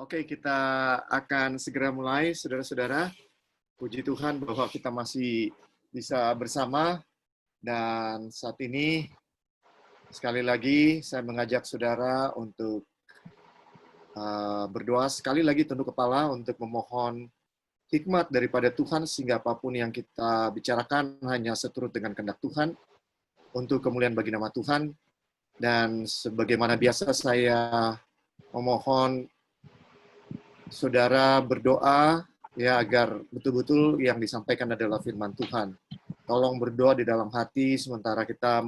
Oke, kita akan segera mulai, saudara-saudara. Puji Tuhan bahwa kita masih bisa bersama. Dan saat ini, sekali lagi, saya mengajak saudara untuk berdoa sekali lagi tunduk kepala untuk memohon hikmat daripada Tuhan, sehingga apapun yang kita bicarakan hanya seturut dengan kehendak Tuhan, untuk kemuliaan bagi nama Tuhan. Dan sebagaimana biasa saya memohon saudara berdoa ya agar betul-betul yang disampaikan adalah firman Tuhan. Tolong berdoa di dalam hati sementara kita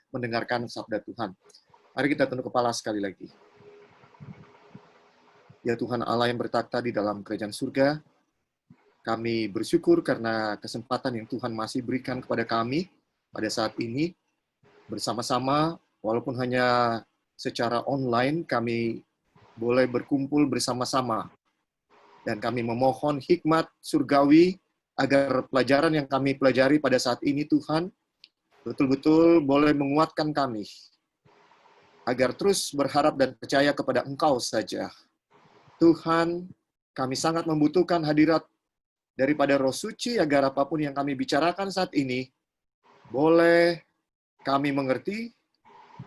mendengarkan sabda Tuhan. Mari kita tunduk kepala sekali lagi. Ya Tuhan Allah yang bertakhta di dalam kerajaan surga, kami bersyukur karena kesempatan yang Tuhan masih berikan kepada kami pada saat ini, bersama-sama, walaupun hanya secara online, kami boleh berkumpul bersama-sama. Dan kami memohon hikmat surgawi agar pelajaran yang kami pelajari pada saat ini, Tuhan, betul-betul boleh menguatkan kami, agar terus berharap dan percaya kepada Engkau saja. Tuhan, kami sangat membutuhkan hadirat daripada Roh Suci, agar apapun yang kami bicarakan saat ini, boleh kami mengerti,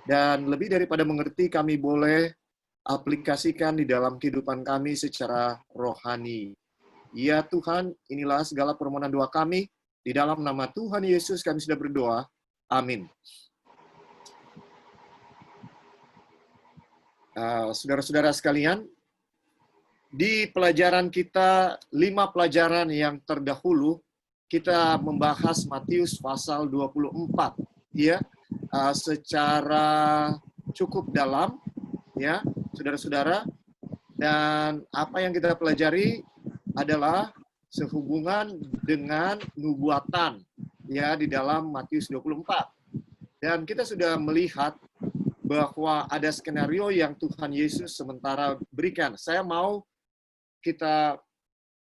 dan lebih daripada mengerti, kami boleh aplikasikan di dalam kehidupan kami secara rohani. Ya Tuhan, inilah segala permohonan doa kami. Di dalam nama Tuhan Yesus kami sudah berdoa. Amin. Saudara-saudara sekalian, di pelajaran kita, 5 pelajaran yang terdahulu, kita membahas Matius pasal 24. Ya, secara cukup dalam, ya, saudara-saudara. Dan apa yang kita pelajari adalah sehubungan dengan nubuatan ya di dalam Matius 24. Dan kita sudah melihat bahwa ada skenario yang Tuhan Yesus sementara berikan. Saya mau kita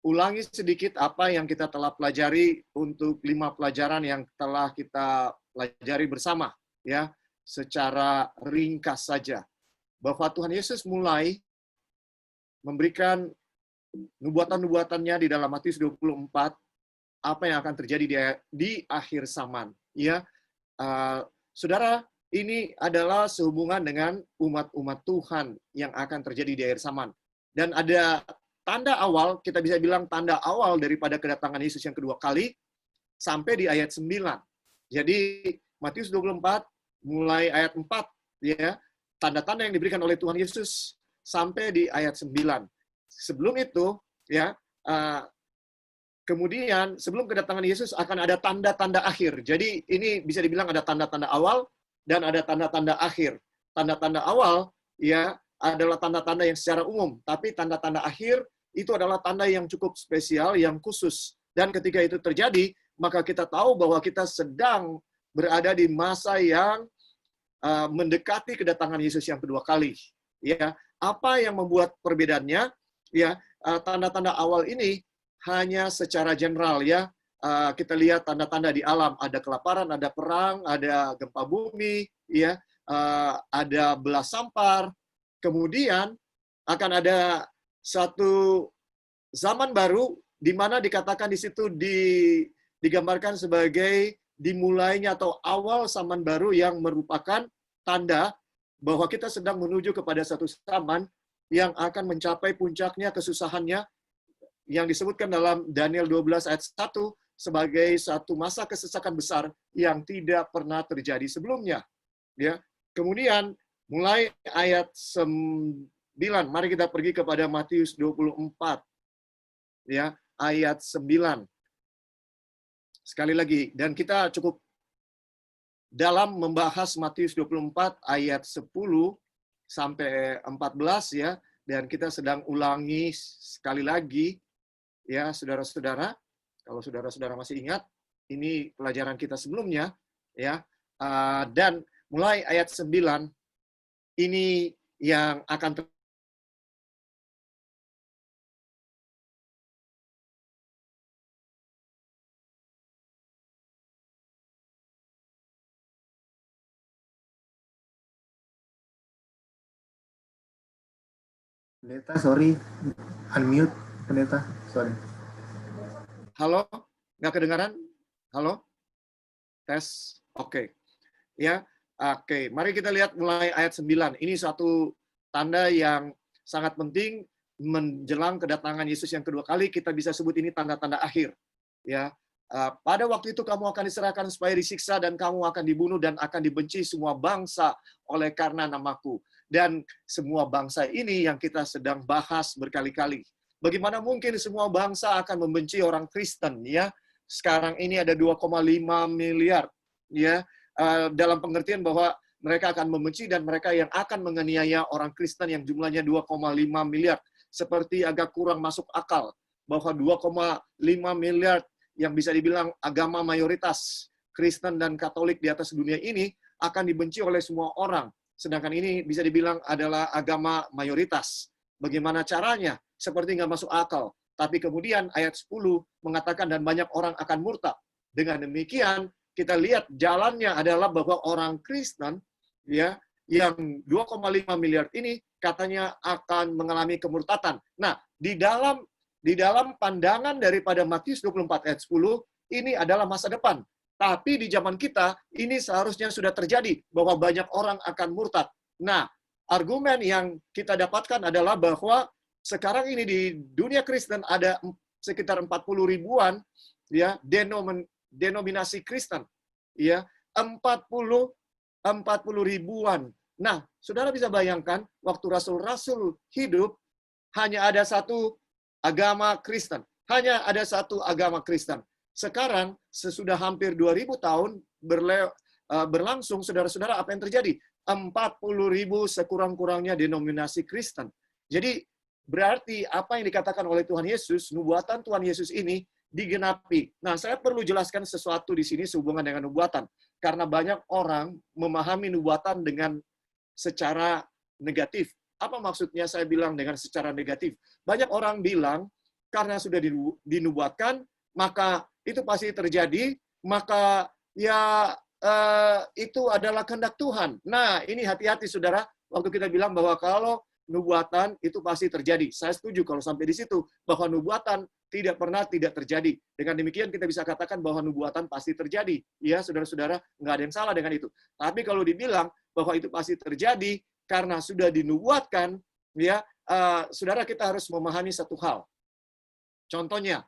ulangi sedikit apa yang kita telah pelajari untuk 5 pelajaran yang telah kita pelajari bersama ya, secara ringkas saja. Bahwa Tuhan Yesus mulai memberikan nubuatan-nubuatannya di dalam Matius 24, apa yang akan terjadi di akhir zaman. Ya, saudara, ini adalah sehubungan dengan umat-umat Tuhan yang akan terjadi di akhir zaman. Dan ada tanda awal, kita bisa bilang tanda awal daripada kedatangan Yesus yang kedua kali, sampai di ayat 9. Jadi, Matius 24, mulai ayat 4, ya, tanda-tanda yang diberikan oleh Tuhan Yesus, sampai di ayat 9. Sebelum itu, ya, kemudian sebelum kedatangan Yesus akan ada tanda-tanda akhir. Jadi ini bisa dibilang ada tanda-tanda awal dan ada tanda-tanda akhir. Tanda-tanda awal ya adalah tanda-tanda yang secara umum, tapi tanda-tanda akhir itu adalah tanda yang cukup spesial, yang khusus. Dan ketika itu terjadi, maka kita tahu bahwa kita sedang berada di masa yang mendekati kedatangan Yesus yang kedua kali. Ya, apa yang membuat perbedaannya? Ya, tanda-tanda awal ini hanya secara general ya. Kita lihat tanda-tanda di alam, ada kelaparan, ada perang, ada gempa bumi, ya, ada belas sampar. Kemudian akan ada satu zaman baru di mana dikatakan di situ digambarkan sebagai dimulainya atau awal zaman baru yang merupakan tanda bahwa kita sedang menuju kepada satu zaman yang akan mencapai puncaknya kesusahannya, yang disebutkan dalam Daniel 12 ayat 1 sebagai satu masa kesesakan besar yang tidak pernah terjadi sebelumnya. Ya. Kemudian mulai ayat 9, mari kita pergi kepada Matius 24. Ya, ayat 9. Sekali lagi, dan kita cukup dalam membahas Matius 24 ayat 10 sampai 14 ya, dan kita sedang ulangi sekali lagi ya saudara-saudara, kalau saudara-saudara masih ingat, ini pelajaran kita sebelumnya, ya. Dan mulai ayat 9, ini yang akan Pendeta, sorry. Unmute, pendeta. Sorry. Halo? Nggak kedengaran? Halo? Tes? Oke. Ya, oke. Mari kita lihat mulai ayat 9. Ini satu tanda yang sangat penting menjelang kedatangan Yesus yang kedua kali. Kita bisa sebut ini tanda-tanda akhir. Ya, pada waktu itu kamu akan diserahkan supaya disiksa dan kamu akan dibunuh dan akan dibenci semua bangsa oleh karena namaku. Dan semua bangsa ini yang kita sedang bahas berkali-kali. Bagaimana mungkin semua bangsa akan membenci orang Kristen, ya? Sekarang ini ada 2,5 miliar, ya, dalam pengertian bahwa mereka akan membenci dan mereka yang akan menganiaya orang Kristen yang jumlahnya 2,5 miliar. Seperti agak kurang masuk akal bahwa 2,5 miliar yang bisa dibilang agama mayoritas Kristen dan Katolik di atas dunia ini akan dibenci oleh semua orang. Sedangkan ini bisa dibilang adalah agama mayoritas. Bagaimana caranya? Seperti nggak masuk akal. Tapi kemudian ayat 10 mengatakan dan banyak orang akan murtad. Dengan demikian, kita lihat jalannya adalah bahwa orang Kristen ya yang 2,5 miliar ini katanya akan mengalami kemurtatan. Nah, di dalam pandangan daripada Matius 24 ayat 10, ini adalah masa depan. Tapi di zaman kita, ini seharusnya sudah terjadi, bahwa banyak orang akan murtad. Nah, argumen yang kita dapatkan adalah bahwa sekarang ini di dunia Kristen ada sekitar 40 ribuan ya denominasi Kristen. Ya, 40 ribuan. Nah, saudara bisa bayangkan, waktu rasul-rasul hidup, hanya ada satu agama Kristen. Hanya ada satu agama Kristen. Sekarang, sesudah hampir 2000 tahun berlangsung, saudara-saudara, apa yang terjadi? 40 ribu sekurang-kurangnya denominasi Kristen. Jadi, berarti apa yang dikatakan oleh Tuhan Yesus, nubuatan Tuhan Yesus ini digenapi. Nah, saya perlu jelaskan sesuatu di sini sehubungan dengan nubuatan. Karena banyak orang memahami nubuatan dengan secara negatif. Apa maksudnya saya bilang dengan secara negatif? Banyak orang bilang, karena sudah dinubuatkan, maka itu pasti terjadi, maka ya itu adalah kehendak Tuhan. Nah, ini hati-hati saudara, waktu kita bilang bahwa kalau nubuatan itu pasti terjadi. Saya setuju kalau sampai di situ, bahwa nubuatan tidak pernah tidak terjadi. Dengan demikian kita bisa katakan bahwa nubuatan pasti terjadi. Ya, saudara-saudara, nggak ada yang salah dengan itu. Tapi kalau dibilang bahwa itu pasti terjadi karena sudah dinubuatkan, ya, saudara, kita harus memahami satu hal. Contohnya,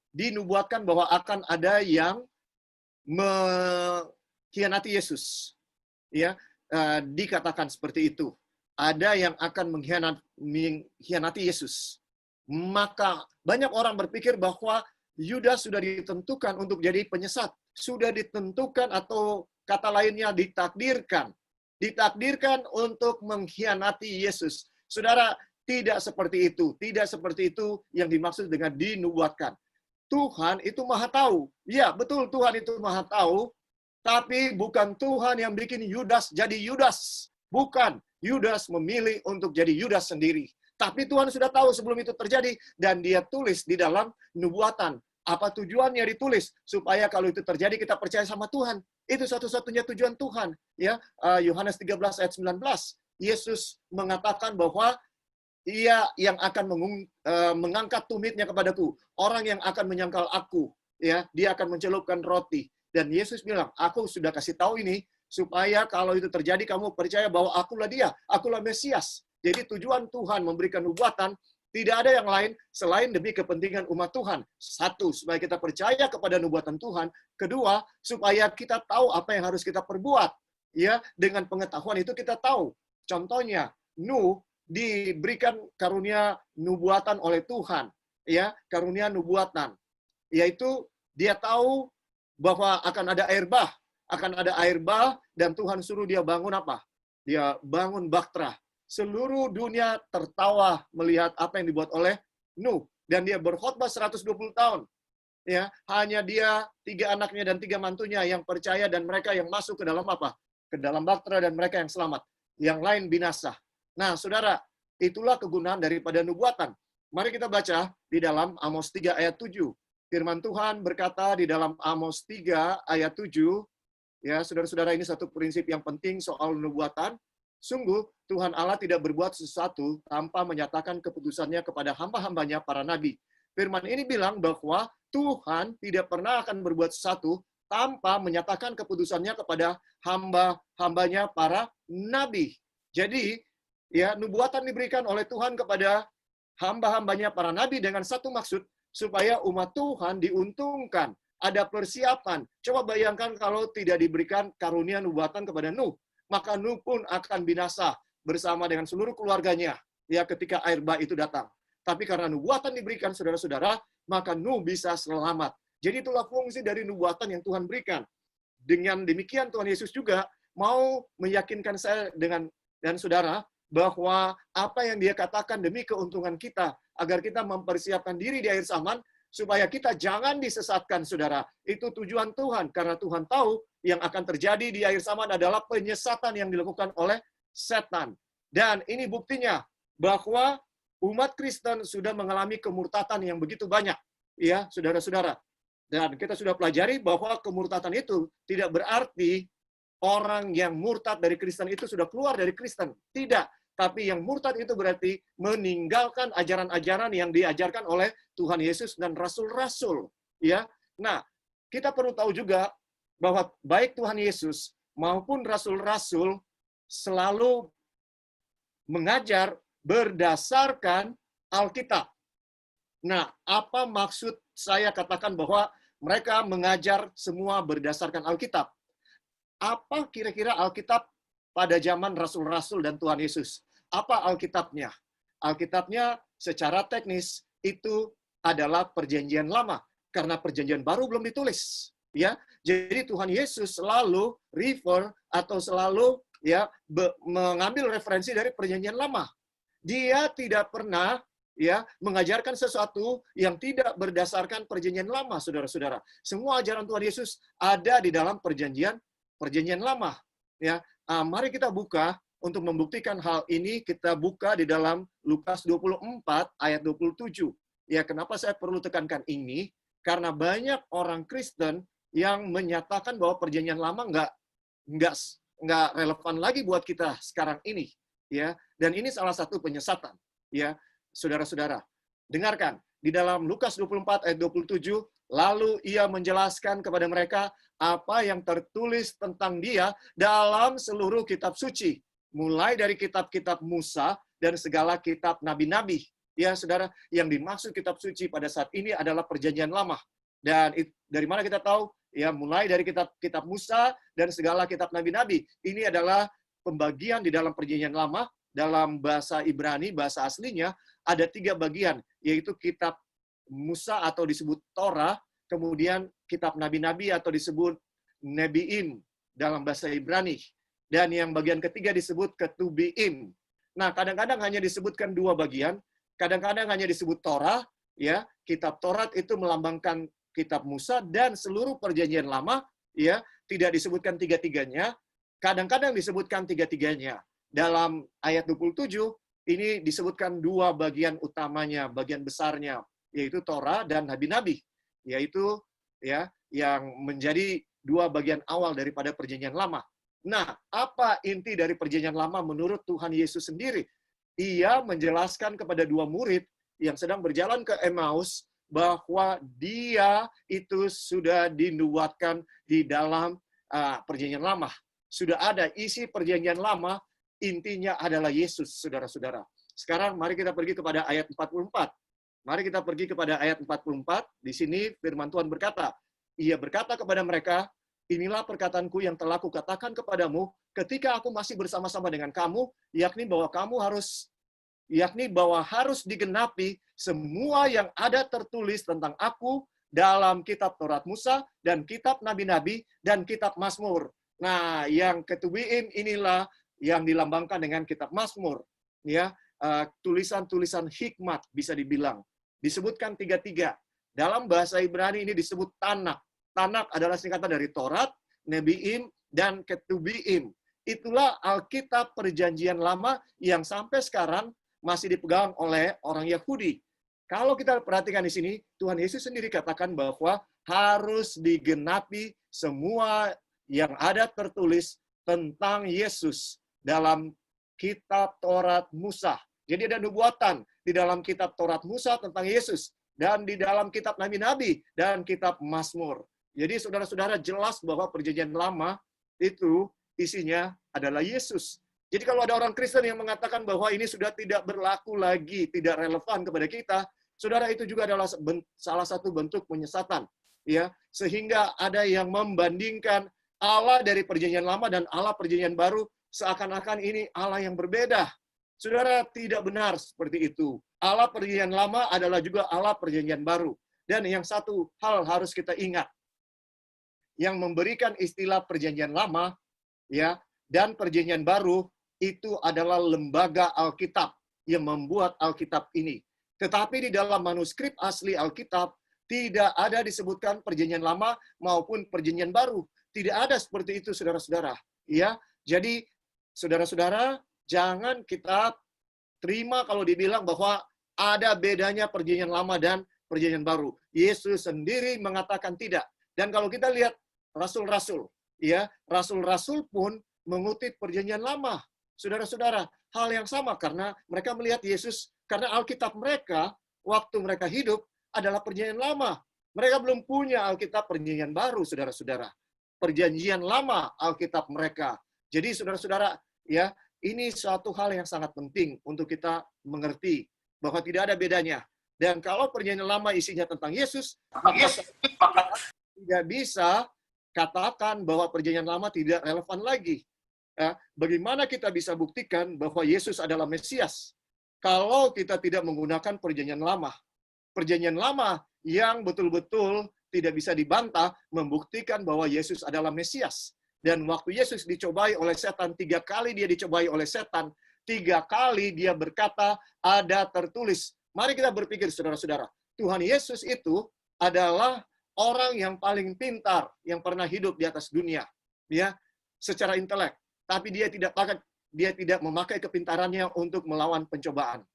dinubuatkan bahwa akan ada yang mengkhianati Yesus. Ya, dikatakan seperti itu. Ada yang akan mengkhianati Yesus. Maka banyak orang berpikir bahwa Yudas sudah ditentukan untuk jadi penyesat. Sudah ditentukan atau kata lainnya ditakdirkan. Ditakdirkan untuk mengkhianati Yesus. Saudara, tidak seperti itu. Tidak seperti itu yang dimaksud dengan dinubuatkan. Tuhan itu maha tahu. Ya, betul, Tuhan itu maha tahu. Tapi bukan Tuhan yang bikin Yudas jadi Yudas. Bukan. Yudas memilih untuk jadi Yudas sendiri. Tapi Tuhan sudah tahu sebelum itu terjadi. Dan dia tulis di dalam nubuatan. Apa tujuannya ditulis? Supaya kalau itu terjadi kita percaya sama Tuhan. Itu satu-satunya tujuan Tuhan. Ya, Yohanes 13 ayat 19. Yesus mengatakan bahwa Ia yang akan mengangkat tumitnya kepadaku. Orang yang akan menyangkal aku, ya, dia akan mencelupkan roti. Dan Yesus bilang, aku sudah kasih tahu ini supaya kalau itu terjadi kamu percaya bahwa akulah dia, akulah Mesias. Jadi tujuan Tuhan memberikan nubuatan tidak ada yang lain selain demi kepentingan umat Tuhan. Satu, supaya kita percaya kepada nubuatan Tuhan. Kedua, supaya kita tahu apa yang harus kita perbuat. Ya, dengan pengetahuan itu kita tahu. Contohnya, Nuh diberikan karunia nubuatan oleh Tuhan, ya, karunia nubuatan, yaitu dia tahu bahwa akan ada air bah, dan Tuhan suruh dia bangun apa? Dia bangun bahtera. Seluruh dunia tertawa melihat apa yang dibuat oleh Nuh, dan dia berkhotbah 120 tahun. Ya, hanya dia, 3 anaknya dan 3 mantunya yang percaya dan mereka yang masuk ke dalam apa? Ke dalam bahtera dan mereka yang selamat. Yang lain binasa. Nah, saudara, itulah kegunaan daripada nubuatan. Mari kita baca di dalam Amos 3 ayat 7. Firman Tuhan berkata di dalam Amos 3 ayat 7, ya, saudara-saudara, ini satu prinsip yang penting soal nubuatan. Sungguh, Tuhan Allah tidak berbuat sesuatu tanpa menyatakan keputusannya kepada hamba-hambanya para nabi. Firman ini bilang bahwa Tuhan tidak pernah akan berbuat sesuatu tanpa menyatakan keputusannya kepada hamba-hambanya para nabi. Jadi, ya, nubuatan diberikan oleh Tuhan kepada hamba-hambanya para nabi dengan satu maksud, supaya umat Tuhan diuntungkan. Ada persiapan. Coba bayangkan kalau tidak diberikan karunia nubuatan kepada Nuh, maka Nuh pun akan binasa bersama dengan seluruh keluarganya ya ketika air bah itu datang. Tapi karena nubuatan diberikan, saudara-saudara, maka Nuh bisa selamat. Jadi itulah fungsi dari nubuatan yang Tuhan berikan. Dengan demikian Tuhan Yesus juga mau meyakinkan saya dan saudara bahwa apa yang Dia katakan demi keuntungan kita, agar kita mempersiapkan diri di akhir zaman, supaya kita jangan disesatkan, saudara. Itu tujuan Tuhan, karena Tuhan tahu yang akan terjadi di akhir zaman adalah penyesatan yang dilakukan oleh setan. Dan ini buktinya bahwa umat Kristen sudah mengalami kemurtatan yang begitu banyak, ya, saudara-saudara. Dan kita sudah pelajari bahwa kemurtatan itu tidak berarti orang yang murtad dari Kristen itu sudah keluar dari Kristen. Tidak. Tapi yang murtad itu berarti meninggalkan ajaran-ajaran yang diajarkan oleh Tuhan Yesus dan rasul-rasul. Ya, nah kita perlu tahu juga bahwa baik Tuhan Yesus maupun rasul-rasul selalu mengajar berdasarkan Alkitab. Nah, apa maksud saya katakan bahwa mereka mengajar semua berdasarkan Alkitab? Apa kira-kira Alkitab pada zaman rasul-rasul dan Tuhan Yesus? Apa Alkitabnya? Alkitabnya secara teknis itu adalah perjanjian lama, karena perjanjian baru belum ditulis. Ya, jadi Tuhan Yesus selalu refer atau selalu ya mengambil referensi dari perjanjian lama. Dia tidak pernah ya mengajarkan sesuatu yang tidak berdasarkan perjanjian lama, saudara-saudara. Semua ajaran Tuhan Yesus ada di dalam perjanjian lama. Ya, mari kita buka. Untuk membuktikan hal ini, kita buka di dalam Lukas 24 ayat 27. Ya, kenapa saya perlu tekankan ini? Karena banyak orang Kristen yang menyatakan bahwa perjanjian lama nggak relevan lagi buat kita sekarang ini. Ya, dan ini salah satu penyesatan. Ya, saudara-saudara, dengarkan di dalam Lukas 24 ayat 27. Lalu ia menjelaskan kepada mereka apa yang tertulis tentang dia dalam seluruh kitab suci. Mulai dari kitab-kitab Musa dan segala kitab nabi-nabi. Ya, saudara, yang dimaksud kitab suci pada saat ini adalah perjanjian lama. Dan dari mana kita tahu? Ya, mulai dari kitab Musa dan segala kitab nabi-nabi. Ini adalah pembagian di dalam perjanjian lama. Dalam bahasa Ibrani, bahasa aslinya, ada 3 bagian, yaitu kitab Musa atau disebut Torah, kemudian kitab nabi-nabi atau disebut Nebiim dalam bahasa Ibrani. Dan yang bagian ketiga disebut Ketubiim. Nah, kadang-kadang hanya disebutkan 2 bagian, kadang-kadang hanya disebut Torah, ya. Kitab Taurat itu melambangkan kitab Musa dan seluruh perjanjian lama, ya, tidak disebutkan 3-tiganya, kadang-kadang disebutkan 3-tiganya. Dalam ayat 27 ini disebutkan 2 bagian utamanya, bagian besarnya, yaitu Torah dan nabi-nabi, yaitu ya yang menjadi 2 bagian awal daripada perjanjian lama. Nah, apa inti dari perjanjian lama menurut Tuhan Yesus sendiri? Ia menjelaskan kepada 2 murid yang sedang berjalan ke Emmaus bahwa dia itu sudah dinubuatkan di dalam perjanjian lama. Sudah ada isi perjanjian lama, intinya adalah Yesus, saudara-saudara. Sekarang mari kita pergi kepada ayat 44. Mari kita pergi kepada ayat 44. Di sini firman Tuhan berkata, ia berkata kepada mereka, inilah perkataanku yang telah kukatakan kepadamu ketika aku masih bersama-sama dengan kamu, yakni bahwa harus digenapi semua yang ada tertulis tentang aku dalam kitab Taurat Musa dan kitab nabi-nabi dan kitab Mazmur. Nah, yang Ketubiim inilah yang dilambangkan dengan kitab Mazmur, ya, tulisan-tulisan hikmat bisa dibilang. Disebutkan 3-3. Dalam bahasa Ibrani ini disebut Tanak. Tanak adalah singkatan dari Taurat, Nebiim, dan Ketubiim. Itulah Alkitab Perjanjian Lama yang sampai sekarang masih dipegang oleh orang Yahudi. Kalau kita perhatikan di sini, Tuhan Yesus sendiri katakan bahwa harus digenapi semua yang ada tertulis tentang Yesus dalam kitab Taurat Musa. Jadi ada nubuatan di dalam kitab Taurat Musa tentang Yesus, dan di dalam kitab Nabi-Nabi dan kitab Mazmur. Jadi saudara-saudara, jelas bahwa perjanjian lama itu isinya adalah Yesus. Jadi kalau ada orang Kristen yang mengatakan bahwa ini sudah tidak berlaku lagi, tidak relevan kepada kita, saudara, itu juga adalah salah satu bentuk penyesatan. Ya, sehingga ada yang membandingkan Allah dari perjanjian lama dan Allah perjanjian baru seakan-akan ini Allah yang berbeda. Saudara, tidak benar seperti itu. Allah perjanjian lama adalah juga Allah perjanjian baru. Dan yang satu hal harus kita ingat. Yang memberikan istilah perjanjian lama ya dan perjanjian baru itu adalah lembaga Alkitab yang membuat Alkitab ini. Tetapi di dalam manuskrip asli Alkitab tidak ada disebutkan perjanjian lama maupun perjanjian baru. Tidak ada seperti itu, saudara-saudara. Ya, jadi saudara-saudara, jangan kita terima kalau dibilang bahwa ada bedanya perjanjian lama dan perjanjian baru. Yesus sendiri mengatakan tidak. Dan kalau kita lihat rasul-rasul, ya, rasul-rasul pun mengutip perjanjian lama. Saudara-saudara, hal yang sama karena mereka melihat Yesus, karena Alkitab mereka waktu mereka hidup adalah perjanjian lama. Mereka belum punya Alkitab perjanjian baru, saudara-saudara. Perjanjian lama Alkitab mereka. Jadi saudara-saudara, ya, ini suatu hal yang sangat penting untuk kita mengerti bahwa tidak ada bedanya. Dan kalau perjanjian lama isinya tentang Yesus, maka tidak bisa katakan bahwa perjanjian lama tidak relevan lagi. Bagaimana kita bisa buktikan bahwa Yesus adalah Mesias kalau kita tidak menggunakan perjanjian lama? Perjanjian lama yang betul-betul tidak bisa dibantah membuktikan bahwa Yesus adalah Mesias. Dan waktu Yesus dicobai oleh setan, 3 kali dia dicobai oleh setan, 3 kali dia berkata, ada tertulis. Mari kita berpikir, saudara-saudara, Tuhan Yesus itu adalah orang yang paling pintar yang pernah hidup di atas dunia, ya, secara intelek. Tapi dia tidak memakai kepintarannya untuk melawan pencobaan.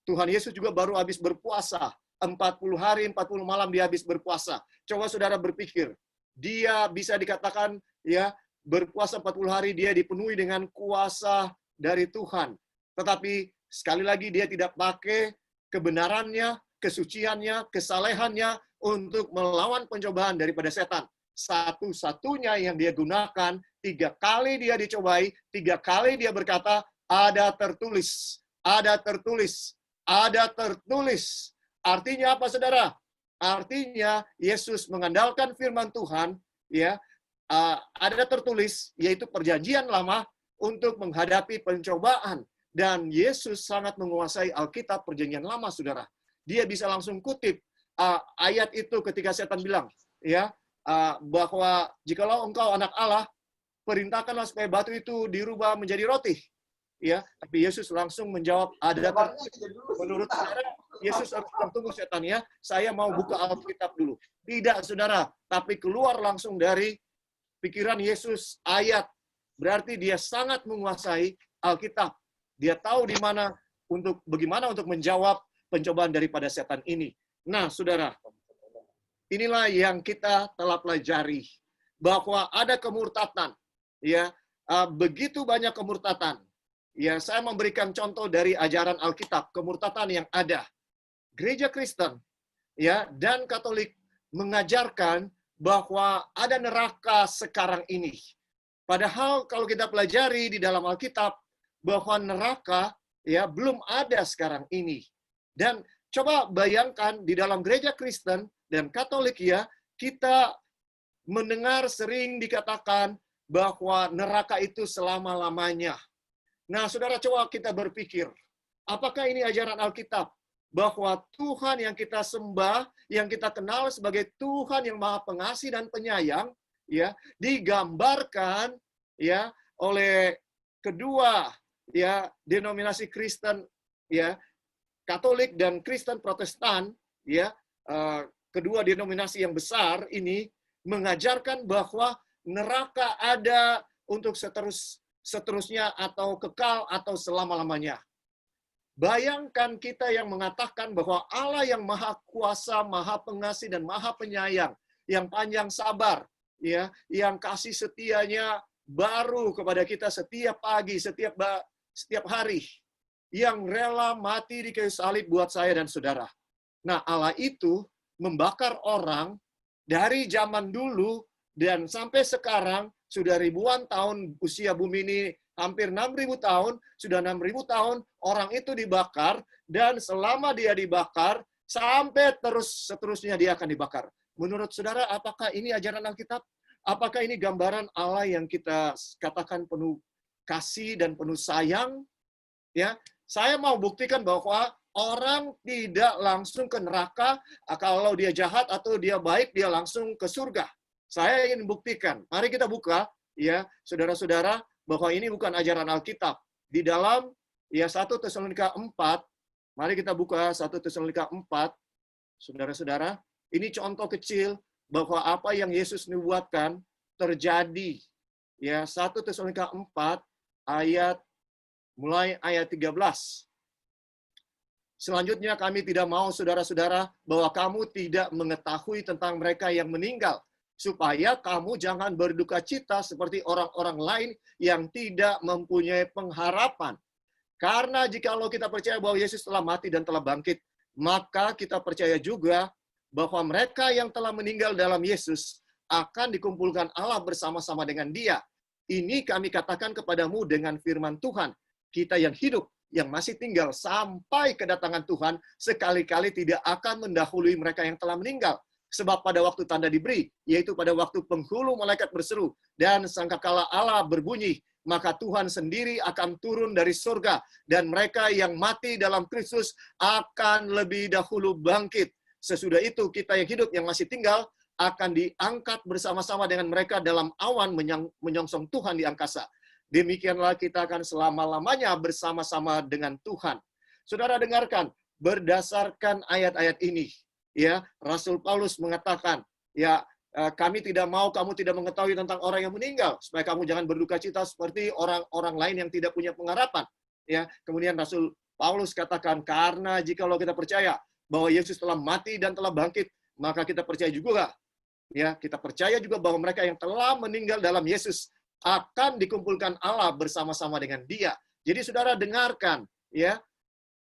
Tuhan Yesus juga baru habis berpuasa. 40 hari, 40 malam dia habis berpuasa. Coba saudara berpikir, dia bisa dikatakan ya berpuasa 40 hari, dia dipenuhi dengan kuasa dari Tuhan. Tetapi sekali lagi dia tidak pakai kebenarannya, kesuciannya, kesalehannya untuk melawan pencobaan daripada setan. Satu-satunya yang dia gunakan, 3 kali dia dicobai, 3 kali dia berkata, ada tertulis, ada tertulis, ada tertulis. Artinya apa, saudara? Artinya Yesus mengandalkan firman Tuhan, ya, ada tertulis, yaitu perjanjian lama untuk menghadapi pencobaan. Dan Yesus sangat menguasai Alkitab perjanjian lama, saudara. Dia bisa langsung kutip ayat itu ketika setan bilang, ya, bahwa jikalau engkau anak Allah, perintahkanlah supaya batu itu dirubah menjadi roti. Ya, tapi Yesus langsung menjawab, ada tertulis. Menurut saudara, Yesus harus bilang, tunggu setan ya, saya mau buka Alkitab dulu. Tidak, saudara, tapi keluar langsung dari pikiran Yesus ayat. Berarti dia sangat menguasai Alkitab. Dia tahu di mana bagaimana untuk menjawab pencobaan daripada setan ini. Nah, saudara, inilah yang kita telah pelajari, bahwa ada kemurtatan, ya, begitu banyak kemurtatan. Ya, saya memberikan contoh dari ajaran Alkitab, kemurtatan yang ada. Gereja Kristen, ya, dan Katolik mengajarkan bahwa ada neraka sekarang ini. Padahal kalau kita pelajari di dalam Alkitab bahwa neraka ya belum ada sekarang ini. Dan coba bayangkan di dalam gereja Kristen dan Katolik ya, kita mendengar sering dikatakan bahwa neraka itu selama-lamanya. Nah, saudara, coba kita berpikir, apakah ini ajaran Alkitab? Bahwa Tuhan yang kita sembah, yang kita kenal sebagai Tuhan yang Maha Pengasih dan Penyayang, ya, digambarkan ya oleh kedua ya denominasi Kristen ya, Katolik dan Kristen Protestan, ya, kedua denominasi yang besar ini mengajarkan bahwa neraka ada untuk seterusnya atau kekal atau selama-lamanya. Bayangkan kita yang mengatakan bahwa Allah yang Maha Kuasa, Maha Pengasih dan Maha Penyayang, yang panjang sabar, ya, yang kasih setianya baru kepada kita setiap pagi, setiap setiap hari, yang rela mati di kayu salib buat saya dan saudara. Nah, Allah itu membakar orang dari zaman dulu dan sampai sekarang, sudah ribuan tahun usia bumi ini, hampir 6.000 tahun, sudah 6.000 tahun orang itu dibakar, dan selama dia dibakar, sampai terus seterusnya dia akan dibakar. Menurut saudara, apakah ini ajaran Alkitab? Apakah ini gambaran Allah yang kita katakan penuh kasih dan penuh sayang? Ya, saya mau buktikan bahwa orang tidak langsung ke neraka kalau dia jahat atau dia baik, dia langsung ke surga. Saya ingin buktikan. Mari kita buka, ya, saudara-saudara, bahwa ini bukan ajaran Alkitab. Di dalam ya 1 Tesalonika 4, mari kita buka 1 Tesalonika 4, saudara-saudara. Ini contoh kecil bahwa apa yang Yesus nubuatkan terjadi. Ya, 1 Tesalonika 4 mulai ayat 13. Selanjutnya kami tidak mau saudara-saudara bahwa kamu tidak mengetahui tentang mereka yang meninggal, supaya kamu jangan berduka cita seperti orang-orang lain yang tidak mempunyai pengharapan. Karena jikalau kita percaya bahwa Yesus telah mati dan telah bangkit, maka kita percaya juga bahwa mereka yang telah meninggal dalam Yesus akan dikumpulkan Allah bersama-sama dengan Dia. Ini kami katakan kepadamu dengan firman Tuhan. Kita yang hidup, yang masih tinggal sampai kedatangan Tuhan, sekali-kali tidak akan mendahului mereka yang telah meninggal. Sebab pada waktu tanda diberi, yaitu pada waktu penghulu malaikat berseru, dan sangkakala Allah berbunyi, maka Tuhan sendiri akan turun dari surga, dan mereka yang mati dalam Kristus akan lebih dahulu bangkit. Sesudah itu kita yang hidup, yang masih tinggal, akan diangkat bersama-sama dengan mereka dalam awan menyongsong Tuhan di angkasa. Demikianlah kita akan selama-lamanya bersama-sama dengan Tuhan. Saudara dengarkan, berdasarkan ayat-ayat ini, ya, Rasul Paulus mengatakan, ya, kami tidak mau kamu tidak mengetahui tentang orang yang meninggal, supaya kamu jangan berduka cita seperti orang-orang lain yang tidak punya pengharapan. Ya, kemudian Rasul Paulus katakan, karena jikalau kita percaya bahwa Yesus telah mati dan telah bangkit, maka kita percaya juga, ya, kita percaya juga bahwa mereka yang telah meninggal dalam Yesus akan dikumpulkan Allah bersama-sama dengan Dia. Jadi saudara dengarkan, ya,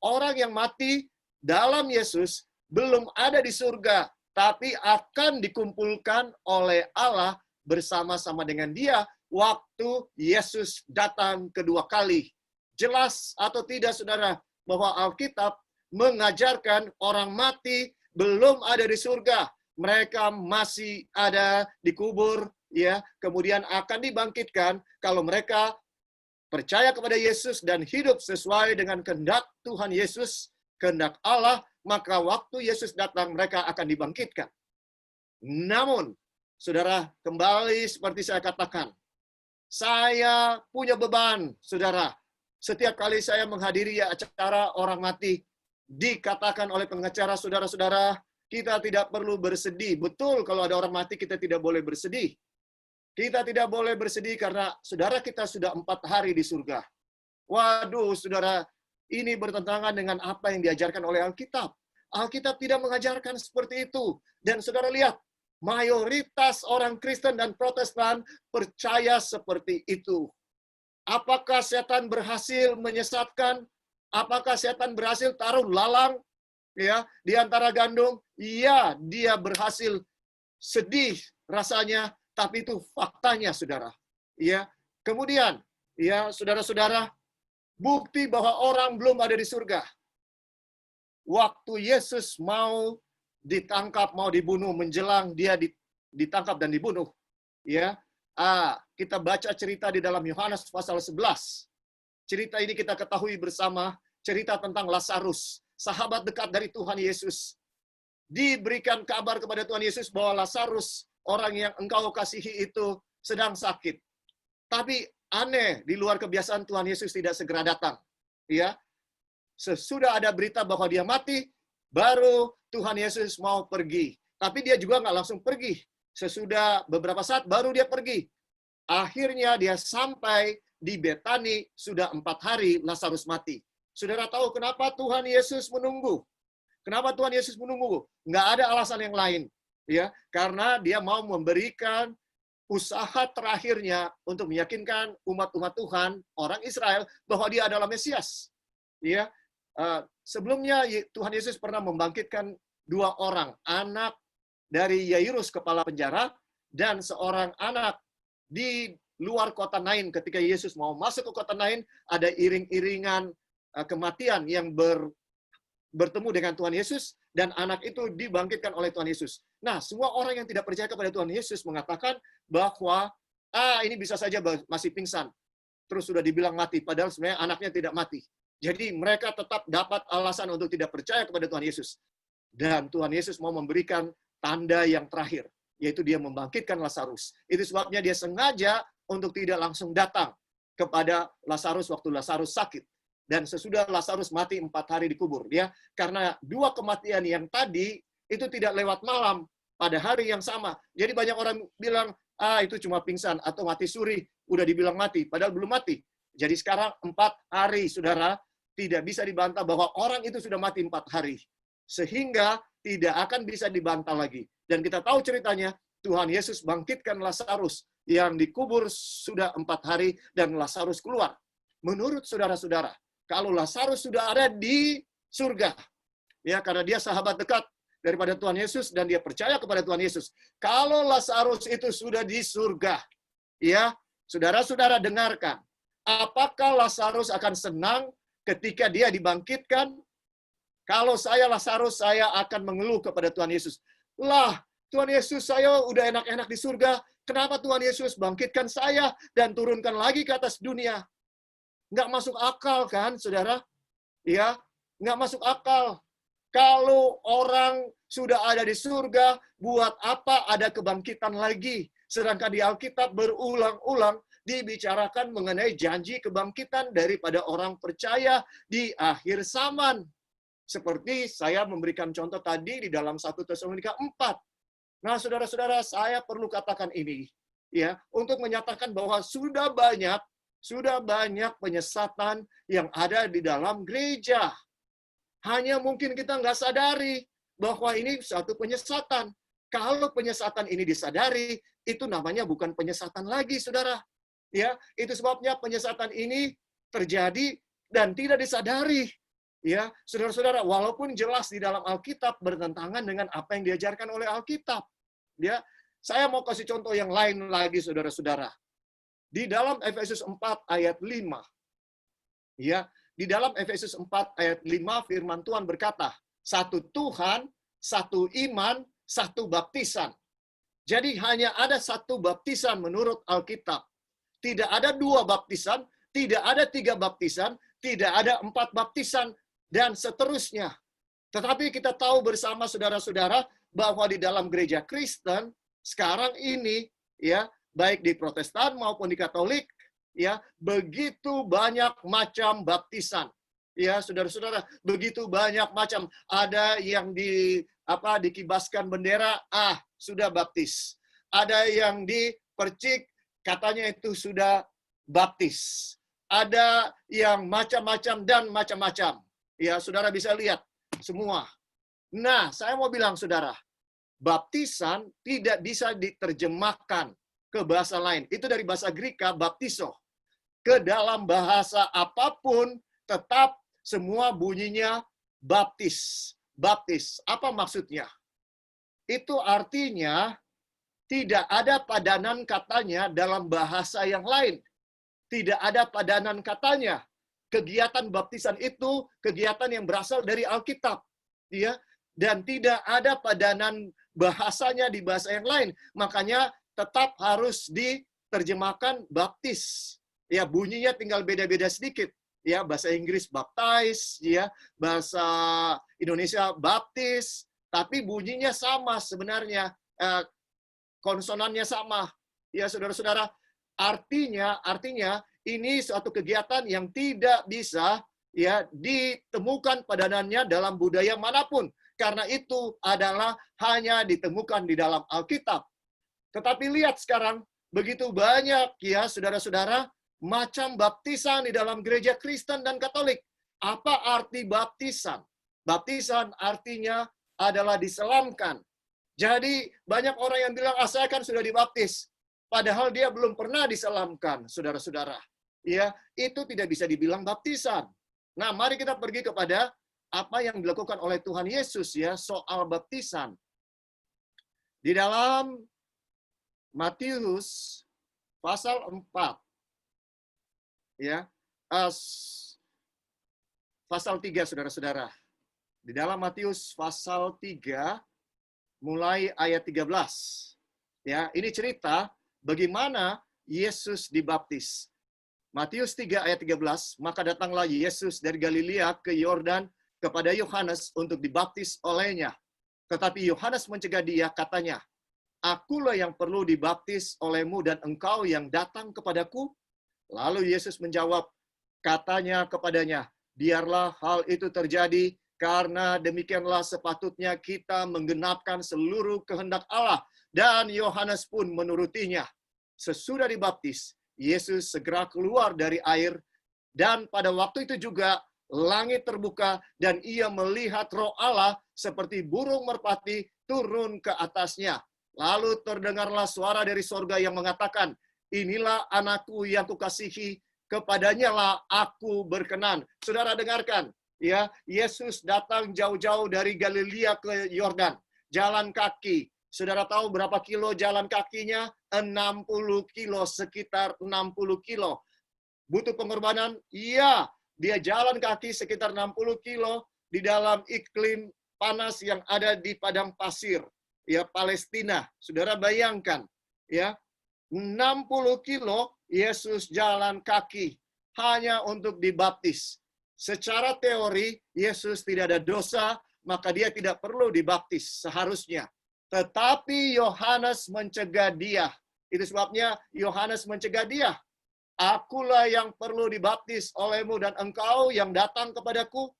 orang yang mati dalam Yesus belum ada di surga, tapi akan dikumpulkan oleh Allah bersama-sama dengan Dia waktu Yesus datang kedua kali. Jelas atau tidak, saudara, bahwa Alkitab mengajarkan orang mati belum ada di surga. Mereka masih ada di kubur, ya, kemudian akan dibangkitkan kalau mereka percaya kepada Yesus dan hidup sesuai dengan kehendak Tuhan Yesus, kehendak Allah, maka waktu Yesus datang mereka akan dibangkitkan. Namun, saudara, kembali seperti saya katakan, saya punya beban, saudara. Setiap kali saya menghadiri acara orang mati, dikatakan oleh pengacara, saudara-saudara, kita tidak perlu bersedih. Betul, kalau ada orang mati kita tidak boleh bersedih. Kita tidak boleh bersedih karena saudara kita sudah 4 hari di surga. Waduh, saudara, ini bertentangan dengan apa yang diajarkan oleh Alkitab. Alkitab tidak mengajarkan seperti itu. Dan saudara lihat, mayoritas orang Kristen dan Protestan percaya seperti itu. Apakah setan berhasil menyesatkan? Apakah setan berhasil taruh lalang, ya, di antara gandum? Iya, dia berhasil. Sedih rasanya, tapi itu faktanya, saudara. Ya, kemudian, ya, saudara-saudara, bukti bahwa orang belum ada di surga. Waktu Yesus mau ditangkap, mau dibunuh, menjelang dia ditangkap dan dibunuh, ya. Kita baca cerita di dalam Yohanes pasal 11. Cerita ini kita ketahui bersama, cerita tentang Lazarus, sahabat dekat dari Tuhan Yesus. Diberikan kabar kepada Tuhan Yesus bahwa Lazarus, orang yang engkau kasihi itu, sedang sakit. Tapi aneh, di luar kebiasaan Tuhan Yesus tidak segera datang. Ya, sesudah ada berita bahwa dia mati, baru Tuhan Yesus mau pergi. Tapi dia juga nggak langsung pergi. Sesudah beberapa saat, baru dia pergi. Akhirnya dia sampai di Betani, sudah 4 hari Lazarus mati. Saudara tahu kenapa Tuhan Yesus menunggu? Kenapa Tuhan Yesus menunggu? Nggak ada alasan yang lain. Ya, karena dia mau memberikan usaha terakhirnya untuk meyakinkan umat-umat Tuhan, orang Israel, bahwa dia adalah Mesias. Ya, sebelumnya Tuhan Yesus pernah membangkitkan 2 orang, anak dari Yairus kepala penjara dan seorang anak di luar kota Nain. Ketika Yesus mau masuk ke kota Nain, ada iring-iringan kematian yang bertemu dengan Tuhan Yesus, dan anak itu dibangkitkan oleh Tuhan Yesus. Nah, semua orang yang tidak percaya kepada Tuhan Yesus mengatakan bahwa ini bisa saja masih pingsan, terus sudah dibilang mati, padahal sebenarnya anaknya tidak mati. Jadi mereka tetap dapat alasan untuk tidak percaya kepada Tuhan Yesus. Dan Tuhan Yesus mau memberikan tanda yang terakhir, yaitu dia membangkitkan Lazarus. Itu sebabnya dia sengaja untuk tidak langsung datang kepada Lazarus waktu Lazarus sakit. Dan sesudah Lazarus mati 4 hari dikubur. Ya, karena 2 kematian yang tadi itu tidak lewat malam, pada hari yang sama. Jadi banyak orang bilang, itu cuma pingsan atau mati suri, udah dibilang mati, padahal belum mati. Jadi sekarang 4 hari, saudara, tidak bisa dibantah bahwa orang itu sudah mati 4 hari. Sehingga tidak akan bisa dibantah lagi. Dan kita tahu ceritanya, Tuhan Yesus bangkitkan Lazarus yang dikubur sudah 4 hari dan Lazarus keluar. Menurut saudara-saudara, kalau Lazarus sudah ada di surga, ya, karena dia sahabat dekat daripada Tuhan Yesus dan dia percaya kepada Tuhan Yesus. Kalau Lazarus itu sudah di surga, ya, saudara-saudara dengarkan, apakah Lazarus akan senang ketika dia dibangkitkan? Kalau saya Lazarus, saya akan mengeluh kepada Tuhan Yesus. Lah, Tuhan Yesus, saya udah enak-enak di surga, kenapa Tuhan Yesus bangkitkan saya dan turunkan lagi ke atas dunia? Nggak masuk akal kan, saudara? Ya, nggak masuk akal. Kalau orang sudah ada di surga, buat apa ada kebangkitan lagi? Sedangkan di Alkitab berulang-ulang dibicarakan mengenai janji kebangkitan daripada orang percaya di akhir zaman. Seperti saya memberikan contoh tadi di dalam 1 Tesalonika 4. Nah, saudara-saudara, saya perlu katakan ini, ya, untuk menyatakan bahwa sudah banyak penyesatan yang ada di dalam gereja. Hanya mungkin kita nggak sadari bahwa ini suatu penyesatan. Kalau penyesatan ini disadari, itu namanya bukan penyesatan lagi, saudara. Ya, itu sebabnya penyesatan ini terjadi dan tidak disadari. Ya, saudara-saudara, walaupun jelas di dalam Alkitab bertentangan dengan apa yang diajarkan oleh Alkitab. Ya, saya mau kasih contoh yang lain lagi, saudara-saudara. Di dalam Efesus 4 ayat 5. Ya, di dalam Efesus 4 ayat 5 firman Tuhan berkata, 1 Tuhan, 1 iman, 1 baptisan. Jadi hanya ada 1 baptisan menurut Alkitab. Tidak ada 2 baptisan, tidak ada 3 baptisan, tidak ada 4 baptisan, dan seterusnya. Tetapi kita tahu bersama saudara-saudara bahwa di dalam gereja Kristen sekarang ini, ya, baik di Protestan maupun di Katolik, ya, begitu banyak macam baptisan. Ya, saudara-saudara, begitu banyak macam. Ada yang dikibaskan bendera, sudah baptis. Ada yang dipercik, katanya itu sudah baptis. Ada yang macam-macam dan macam-macam. Ya, saudara bisa lihat semua. Nah, saya mau bilang, saudara, baptisan tidak bisa diterjemahkan ke bahasa lain. Itu dari bahasa Greka, baptiso. Ke dalam bahasa apapun, tetap semua bunyinya baptis. Baptis. Apa maksudnya? Itu artinya tidak ada padanan katanya dalam bahasa yang lain. Tidak ada padanan katanya. Kegiatan baptisan itu kegiatan yang berasal dari Alkitab. Ya, dan tidak ada padanan bahasanya di bahasa yang lain. Makanya tetap harus diterjemahkan baptis. Ya, bunyinya tinggal beda-beda sedikit. Ya, bahasa Inggris baptize, ya, bahasa Indonesia baptis, tapi bunyinya sama sebenarnya. Konsonannya sama. Ya, saudara-saudara, artinya ini suatu kegiatan yang tidak bisa, ya, ditemukan padanannya dalam budaya manapun. Karena itu adalah hanya ditemukan di dalam Alkitab. Tetapi lihat sekarang, begitu banyak, ya, saudara-saudara, macam baptisan di dalam gereja Kristen dan Katolik. Apa arti baptisan? Baptisan artinya adalah diselamkan. Jadi banyak orang yang bilang, saya kan sudah dibaptis. padahal dia belum pernah diselamkan, saudara-saudara. Ya, itu tidak bisa dibilang baptisan. Nah, mari kita pergi kepada apa yang dilakukan oleh Tuhan Yesus ya soal baptisan. Di dalam Matius pasal 4 ya. Pasal 3 saudara-saudara. Di dalam Matius pasal 3 mulai ayat 13. Ya, ini cerita bagaimana Yesus dibaptis. Matius 3 ayat 13, maka datanglah Yesus dari Galilea ke Yordan kepada Yohanes untuk dibaptis olehnya. Tetapi Yohanes mencegah dia, katanya, "Akulah yang perlu dibaptis olehmu dan engkau yang datang kepadaku?" Lalu Yesus menjawab, katanya kepadanya, "Biarlah hal itu terjadi, karena demikianlah sepatutnya kita menggenapkan seluruh kehendak Allah." Dan Yohanes pun menurutinya. Sesudah dibaptis, Yesus segera keluar dari air, dan pada waktu itu juga langit terbuka, dan ia melihat Roh Allah seperti burung merpati turun ke atasnya. Lalu terdengarlah suara dari sorga yang mengatakan, "Inilah anakku yang kukasihi, kepadanya lah aku berkenan." Saudara dengarkan, ya, Yesus datang jauh-jauh dari Galilea ke Yordan, jalan kaki. Saudara tahu berapa kilo jalan kakinya? 60 kilo, sekitar 60 kilo. Butuh pengorbanan? Iya, dia jalan kaki sekitar 60 kilo di dalam iklim panas yang ada di padang pasir, ya, Palestina. Saudara bayangkan, ya, 60 kilo Yesus jalan kaki hanya untuk dibaptis. Secara teori, Yesus tidak ada dosa, maka dia tidak perlu dibaptis seharusnya. Tetapi Yohanes mencegah dia. Itu sebabnya Yohanes mencegah dia. "Akulah yang perlu dibaptis olehmu dan engkau yang datang kepadaku?"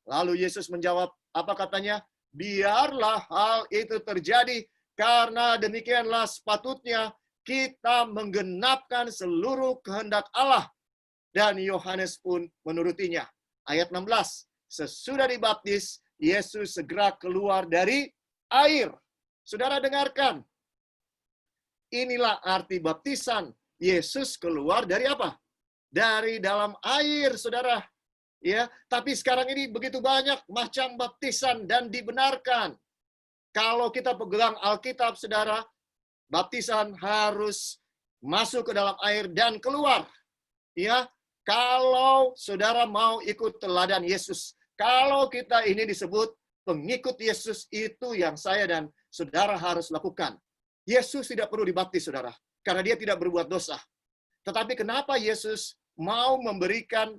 Lalu Yesus menjawab, apa katanya? "Biarlah hal itu terjadi, karena demikianlah sepatutnya kita menggenapkan seluruh kehendak Allah." Dan Yohanes pun menurutinya. Ayat 16. Sesudah dibaptis, Yesus segera keluar dari air. Saudara dengarkan. Inilah arti baptisan. Yesus keluar dari apa? Dari dalam air, saudara. Ya, tapi sekarang ini begitu banyak macam baptisan dan dibenarkan. Kalau kita pegang Alkitab, saudara, baptisan harus masuk ke dalam air dan keluar. Ya, kalau saudara mau ikut teladan Yesus, kalau kita ini disebut pengikut Yesus, itu yang saya dan saudara harus lakukan. Yesus tidak perlu dibaptis, saudara, karena dia tidak berbuat dosa. Tetapi kenapa Yesus mau memberikan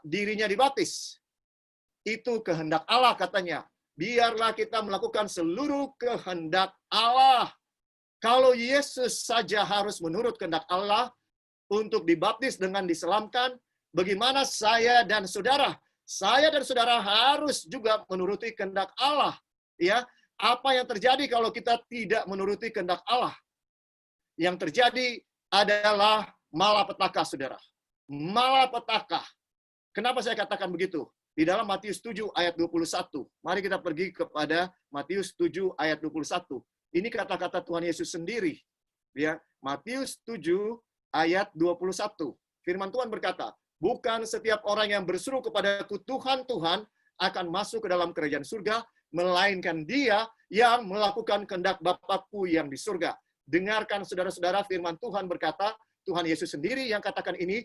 dirinya dibaptis? Itu kehendak Allah, katanya. Biarlah kita melakukan seluruh kehendak Allah. Kalau Yesus saja harus menurut kehendak Allah untuk dibaptis dengan diselamkan, bagaimana saya dan saudara? Saya dan saudara harus juga menuruti kehendak Allah. Ya, apa yang terjadi kalau kita tidak menuruti kehendak Allah? Yang terjadi adalah malapetaka, saudara. Malapetaka. Kenapa saya katakan begitu? Di dalam Matius 7 ayat 21. Mari kita pergi kepada Matius 7 ayat 21. Ini kata-kata Tuhan Yesus sendiri. Ya, Matius 7 ayat 21. Firman Tuhan berkata, "Bukan setiap orang yang berseru kepadaku, Tuhan, Tuhan, akan masuk ke dalam kerajaan surga, melainkan dia yang melakukan kehendak Bapakku yang di surga." Dengarkan saudara-saudara, firman Tuhan berkata, Tuhan Yesus sendiri yang katakan ini,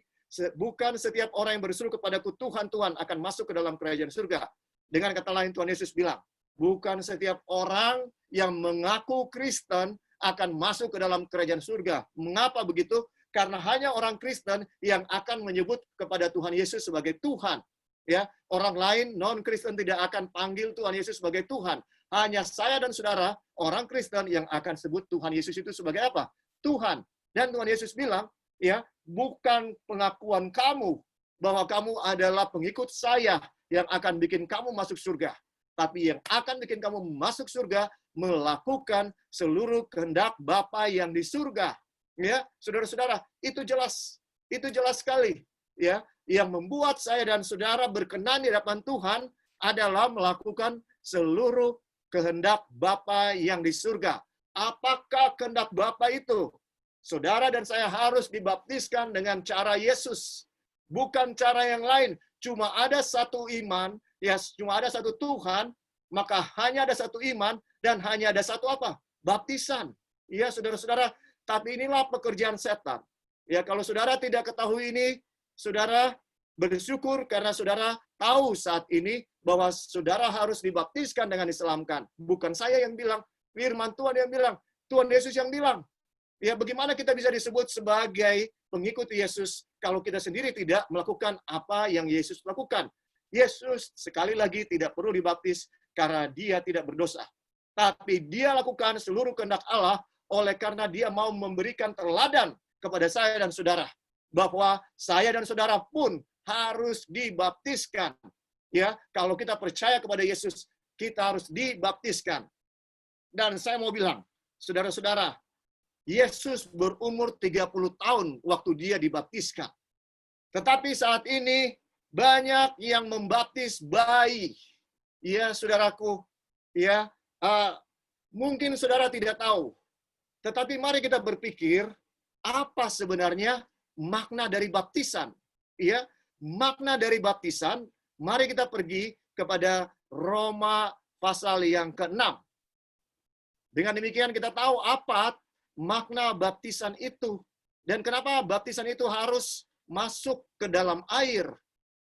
bukan setiap orang yang berseru kepadaku, Tuhan, Tuhan, akan masuk ke dalam kerajaan surga. Dengan kata lain, Tuhan Yesus bilang, bukan setiap orang yang mengaku Kristen akan masuk ke dalam kerajaan surga. Mengapa begitu? Karena hanya orang Kristen yang akan menyebut kepada Tuhan Yesus sebagai Tuhan. Ya, orang lain non-Kristen tidak akan panggil Tuhan Yesus sebagai Tuhan. Hanya saya dan saudara, orang Kristen yang akan sebut Tuhan Yesus itu sebagai apa? Tuhan. Dan Tuhan Yesus bilang, ya, bukan pengakuan kamu bahwa kamu adalah pengikut saya yang akan bikin kamu masuk surga. Tapi yang akan bikin kamu masuk surga, melakukan seluruh kehendak Bapa yang di surga. Ya, saudara-saudara, itu jelas. Itu jelas sekali. Ya, yang membuat saya dan saudara berkenan di hadapan Tuhan adalah melakukan seluruh kehendak Bapa yang di surga. Apakah kehendak Bapa itu? Saudara dan saya harus dibaptiskan dengan cara Yesus. Bukan cara yang lain. Cuma ada satu iman, ya cuma ada satu Tuhan, maka hanya ada satu iman, dan hanya ada satu apa? Baptisan. Ya saudara-saudara, tapi inilah pekerjaan setan. Ya kalau saudara tidak ketahui ini, saudara bersyukur karena saudara tahu saat ini bahwa saudara harus dibaptiskan dengan diselamatkan. Bukan saya yang bilang, firman Tuhan yang bilang, Tuhan Yesus yang bilang. Ya bagaimana kita bisa disebut sebagai pengikut Yesus kalau kita sendiri tidak melakukan apa yang Yesus lakukan. Yesus sekali lagi tidak perlu dibaptis karena dia tidak berdosa. Tapi dia lakukan seluruh kehendak Allah oleh karena dia mau memberikan teladan kepada saya dan saudara. Bahwa saya dan saudara pun harus dibaptiskan. Ya, kalau kita percaya kepada Yesus, kita harus dibaptiskan. Dan saya mau bilang, saudara-saudara, Yesus berumur 30 tahun waktu dia dibaptiskan. Tetapi saat ini banyak yang membaptis bayi. Ya, saudaraku, ya, mungkin saudara tidak tahu. Tetapi mari kita berpikir apa sebenarnya makna dari baptisan. Ya, makna dari baptisan, mari kita pergi kepada Roma pasal yang ke-6. Dengan demikian kita tahu apa makna baptisan itu. Dan kenapa baptisan itu harus masuk ke dalam air?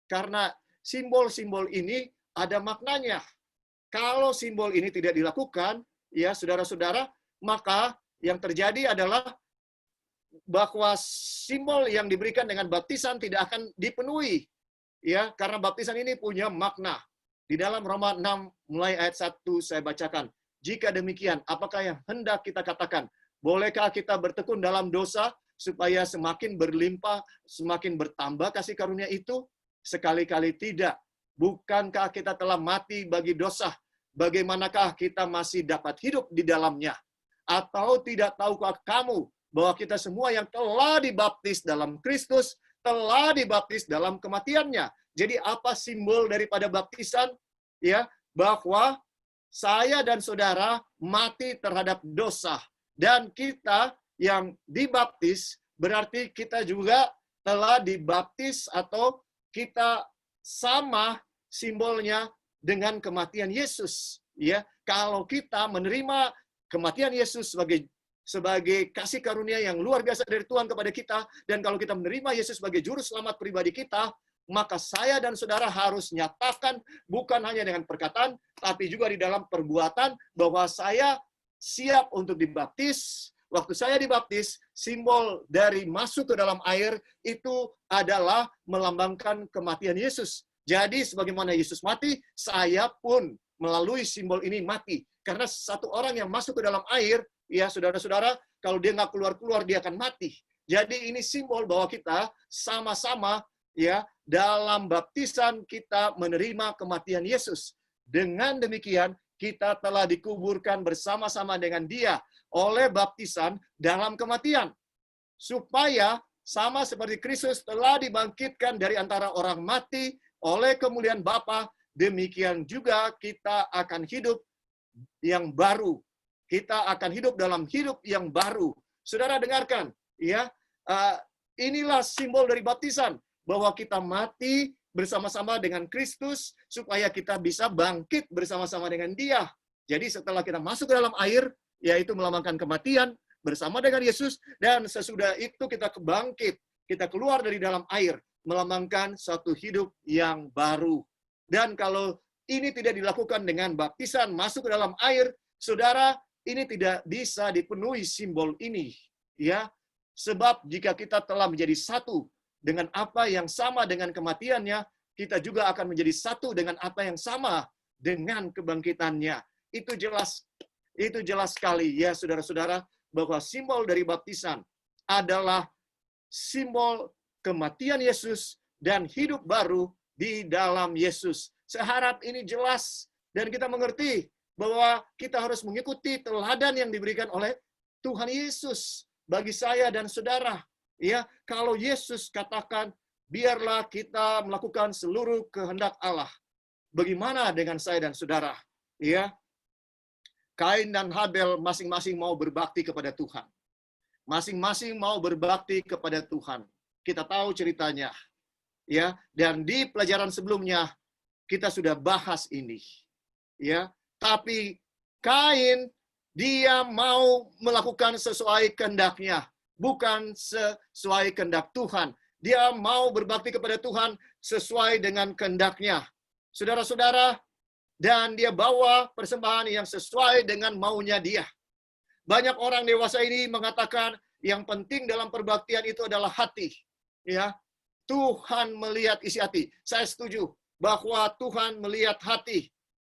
Karena simbol-simbol ini ada maknanya. Kalau simbol ini tidak dilakukan, ya saudara-saudara, maka yang terjadi adalah bahwa simbol yang diberikan dengan baptisan tidak akan dipenuhi. Ya, karena baptisan ini punya makna. Di dalam Roma 6 mulai ayat 1 saya bacakan. Jika demikian, apakah yang hendak kita katakan? Bolehkah kita bertekun dalam dosa supaya semakin berlimpah, semakin bertambah kasih karunia itu? Sekali-kali tidak. Bukankah kita telah mati bagi dosa? Bagaimanakah kita masih dapat hidup di dalamnya? Atau tidak tahukah kamu bahwa kita semua yang telah dibaptis dalam Kristus, telah dibaptis dalam kematiannya? Jadi apa simbol daripada baptisan? Ya, bahwa saya dan saudara mati terhadap dosa. Dan kita yang dibaptis berarti kita juga telah dibaptis atau kita sama simbolnya dengan kematian Yesus. Ya, kalau kita menerima kematian Yesus sebagai kasih karunia yang luar biasa dari Tuhan kepada kita, dan kalau kita menerima Yesus sebagai juru selamat pribadi kita, maka saya dan saudara harus nyatakan bukan hanya dengan perkataan, tapi juga di dalam perbuatan bahwa saya siap untuk dibaptis. Waktu saya dibaptis, simbol dari masuk ke dalam air itu adalah melambangkan kematian Yesus. Jadi sebagaimana Yesus mati, saya pun melalui simbol ini mati. Karena satu orang yang masuk ke dalam air, ya saudara-saudara, kalau dia nggak keluar-keluar, dia akan mati. Jadi ini simbol bahwa kita sama-sama ya dalam baptisan kita menerima kematian Yesus. Dengan demikian, kita telah dikuburkan bersama-sama dengan dia oleh baptisan dalam kematian. Supaya sama seperti Kristus telah dibangkitkan dari antara orang mati oleh kemuliaan Bapa, demikian juga kita akan hidup yang baru. Kita akan hidup dalam hidup yang baru. Saudara dengarkan, ya, inilah simbol dari baptisan, bahwa kita mati bersama-sama dengan Kristus supaya kita bisa bangkit bersama-sama dengan Dia. Jadi setelah kita masuk ke dalam air, yaitu melambangkan kematian bersama dengan Yesus, dan sesudah itu kita bangkit, kita keluar dari dalam air, melambangkan suatu hidup yang baru. Dan kalau ini tidak dilakukan dengan baptisan masuk ke dalam air, saudara, ini tidak bisa dipenuhi simbol ini. Ya, sebab jika kita telah menjadi satu dengan apa yang sama dengan kematiannya, kita juga akan menjadi satu dengan apa yang sama dengan kebangkitannya. Itu jelas sekali ya saudara-saudara, bahwa simbol dari baptisan adalah simbol kematian Yesus dan hidup baru di dalam Yesus. Saya harap ini jelas dan kita mengerti bahwa kita harus mengikuti teladan yang diberikan oleh Tuhan Yesus bagi saya dan saudara. Ya, kalau Yesus katakan, biarlah kita melakukan seluruh kehendak Allah. Bagaimana dengan saya dan saudara? Ya, Kain dan Habel masing-masing mau berbakti kepada Tuhan. masing-masing mau berbakti kepada Tuhan. Kita tahu ceritanya. Ya, dan di pelajaran sebelumnya kita sudah bahas ini. Ya, tapi Kain dia mau melakukan sesuai kehendaknya, bukan sesuai kehendak Tuhan. Dia mau berbakti kepada Tuhan sesuai dengan kehendaknya. Saudara-saudara, dan dia bawa persembahan yang sesuai dengan maunya dia. Banyak orang dewasa ini mengatakan yang penting dalam perbaktian itu adalah hati. Ya, Tuhan melihat isi hati. Saya setuju bahwa Tuhan melihat hati.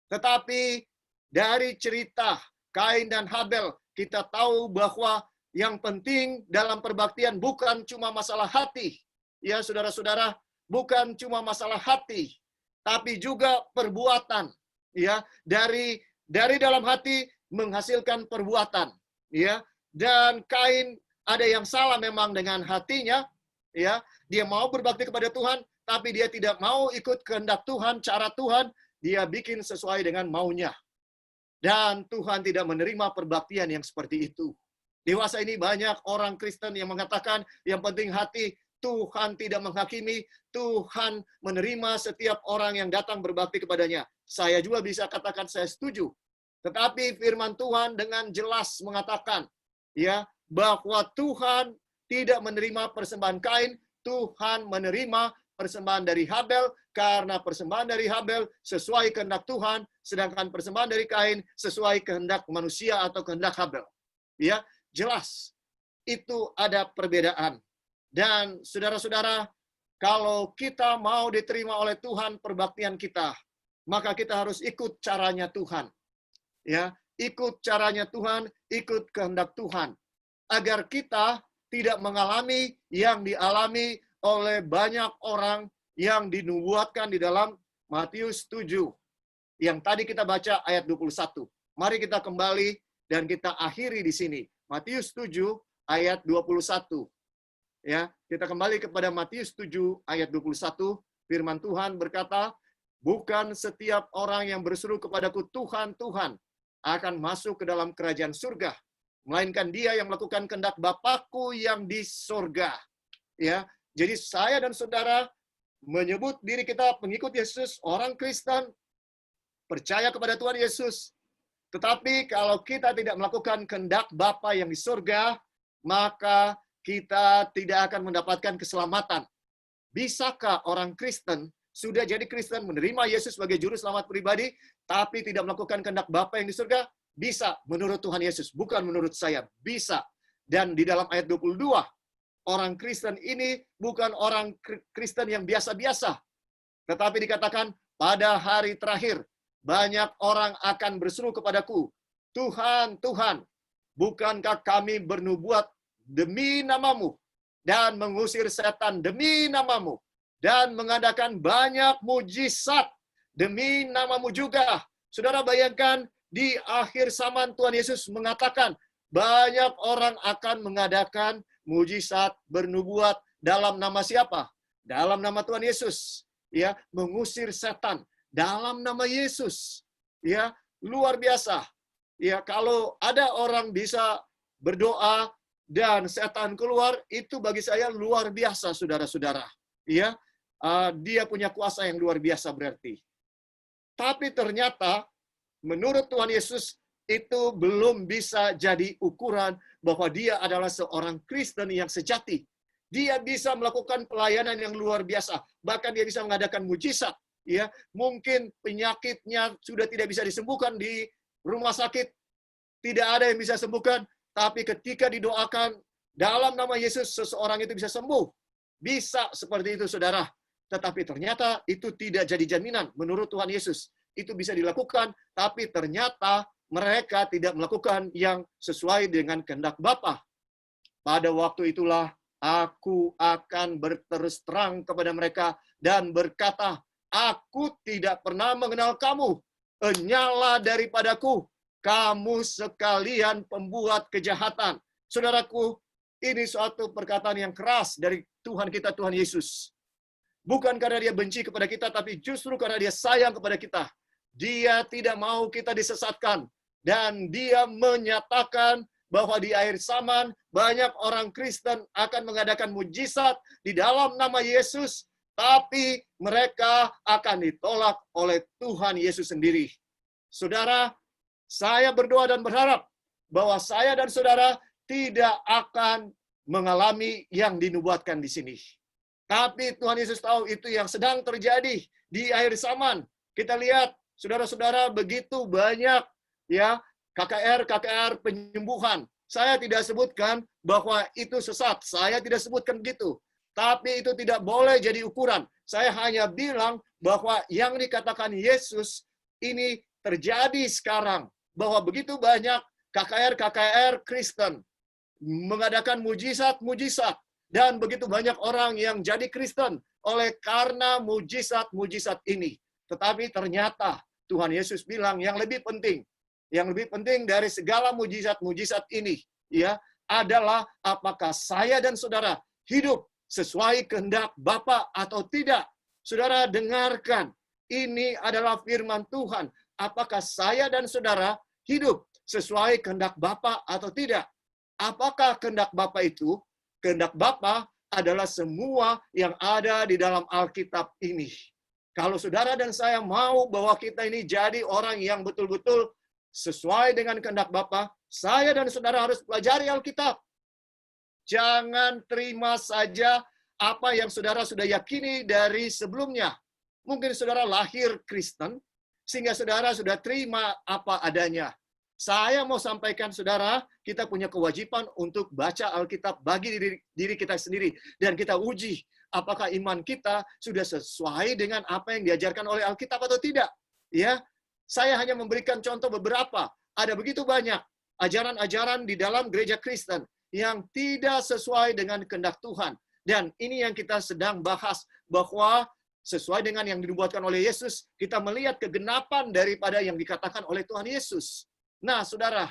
Tetapi dari cerita Kain dan Habel, kita tahu bahwa yang penting dalam perbaktian bukan cuma masalah hati. Ya, saudara-saudara, bukan cuma masalah hati, tapi juga perbuatan. Ya, dari dalam hati menghasilkan perbuatan. Ya, dan Kain ada yang salah memang dengan hatinya. Ya, dia mau berbakti kepada Tuhan, tapi dia tidak mau ikut kehendak Tuhan, cara Tuhan, dia bikin sesuai dengan maunya. Dan Tuhan tidak menerima perbaktian yang seperti itu. Dewasa ini banyak orang Kristen yang mengatakan yang penting hati, Tuhan tidak menghakimi, Tuhan menerima setiap orang yang datang berbakti kepadanya. Saya juga bisa katakan saya setuju. Tetapi firman Tuhan dengan jelas mengatakan ya bahwa Tuhan tidak menerima persembahan Kain, Tuhan menerima persembahan dari Habel, karena persembahan dari Habel sesuai kehendak Tuhan, sedangkan persembahan dari Kain sesuai kehendak manusia atau kehendak Habel. Ya, jelas itu ada perbedaan. Dan saudara-saudara, kalau kita mau diterima oleh Tuhan perbaktian kita, maka kita harus ikut caranya Tuhan. Ya, ikut caranya Tuhan, ikut kehendak Tuhan. Agar kita tidak mengalami yang dialami oleh banyak orang yang dinubuatkan di dalam Matius 7. Yang tadi kita baca ayat 21. Mari kita kembali dan kita akhiri di sini. Matius 7 ayat 21. Ya, kita kembali kepada Matius 7 ayat 21. Firman Tuhan berkata, "Bukan setiap orang yang berseru kepadaku Tuhan, Tuhan akan masuk ke dalam kerajaan surga, melainkan dia yang melakukan kehendak Bapakku yang di surga." Ya, jadi saya dan saudara menyebut diri kita pengikut Yesus, orang Kristen, percaya kepada Tuhan Yesus. Tetapi kalau kita tidak melakukan kehendak Bapa yang di surga, maka kita tidak akan mendapatkan keselamatan. Bisakah orang Kristen sudah jadi Kristen, menerima Yesus sebagai juru selamat pribadi, tapi tidak melakukan kehendak Bapa yang di surga? Bisa, menurut Tuhan Yesus, bukan menurut saya. Bisa. Dan di dalam ayat 22, orang Kristen ini bukan orang Kristen yang biasa-biasa. Tetapi dikatakan, pada hari terakhir, banyak orang akan berseru kepadaku, Tuhan, Tuhan, bukankah kami bernubuat demi namamu, dan mengusir setan demi namamu, dan mengadakan banyak mujizat demi namamu juga. Saudara bayangkan, di akhir zaman Tuhan Yesus mengatakan, banyak orang akan mengadakan mujizat, bernubuat dalam nama siapa? Dalam nama Tuhan Yesus. Ya, mengusir setan dalam nama Yesus. Ya, luar biasa. Ya, kalau ada orang bisa berdoa dan setan keluar, itu bagi saya luar biasa, saudara-saudara. Ya, dia punya kuasa yang luar biasa berarti. Tapi ternyata menurut Tuhan Yesus itu belum bisa jadi ukuran bahwa dia adalah seorang Kristen yang sejati. Dia bisa melakukan pelayanan yang luar biasa, bahkan dia bisa mengadakan mujizat. Ya, mungkin penyakitnya sudah tidak bisa disembuhkan di rumah sakit, tidak ada yang bisa sembuhkan, tapi ketika didoakan dalam nama Yesus, seseorang itu bisa sembuh. Bisa seperti itu, saudara. Tetapi ternyata itu tidak jadi jaminan menurut Tuhan Yesus. Itu bisa dilakukan, tapi ternyata mereka tidak melakukan yang sesuai dengan kehendak Bapa. Pada waktu itulah aku akan berterus terang kepada mereka dan berkata, aku tidak pernah mengenal kamu. Enyala daripadaku, kamu sekalian pembuat kejahatan. Saudaraku, ini suatu perkataan yang keras dari Tuhan kita, Tuhan Yesus. Bukan karena dia benci kepada kita, tapi justru karena dia sayang kepada kita. Dia tidak mau kita disesatkan. Dan dia menyatakan bahwa di akhir zaman banyak orang Kristen akan mengadakan mujizat di dalam nama Yesus, tapi mereka akan ditolak oleh Tuhan Yesus sendiri. Saudara, saya berdoa dan berharap bahwa saya dan saudara tidak akan mengalami yang dinubuatkan di sini. Tapi Tuhan Yesus tahu itu yang sedang terjadi di akhir zaman. Kita lihat, saudara-saudara, begitu banyak ya KKR penyembuhan. Saya tidak sebutkan bahwa itu sesat. Saya tidak sebutkan begitu. Tapi itu tidak boleh jadi ukuran. Saya hanya bilang bahwa yang dikatakan Yesus ini terjadi sekarang. Bahwa begitu banyak KKR Kristen mengadakan mujizat-mujizat. Dan begitu banyak orang yang jadi Kristen oleh karena mujizat-mujizat ini. Tetapi ternyata Tuhan Yesus bilang yang lebih penting dari segala mujizat-mujizat ini ya adalah apakah saya dan saudara hidup sesuai kehendak Bapa atau tidak. Saudara dengarkan, ini adalah firman Tuhan. Apakah saya dan saudara hidup sesuai kehendak Bapa atau tidak? Apakah kehendak Bapa itu? Kehendak Bapa adalah semua yang ada di dalam Alkitab ini. Kalau saudara dan saya mau bahwa kita ini jadi orang yang betul-betul sesuai dengan kehendak Bapa, saya dan saudara harus pelajari Alkitab. Jangan terima saja apa yang saudara sudah yakini dari sebelumnya. Mungkin saudara lahir Kristen, sehingga saudara sudah terima apa adanya. Saya mau sampaikan saudara, kita punya kewajiban untuk baca Alkitab bagi diri kita sendiri. Dan kita uji apakah iman kita sudah sesuai dengan apa yang diajarkan oleh Alkitab atau tidak. Ya, saya hanya memberikan contoh beberapa. Ada begitu banyak ajaran-ajaran di dalam gereja Kristen yang tidak sesuai dengan kehendak Tuhan. Dan ini yang kita sedang bahas, bahwa sesuai dengan yang dibuatkan oleh Yesus, kita melihat kegenapan daripada yang dikatakan oleh Tuhan Yesus. Nah, saudara,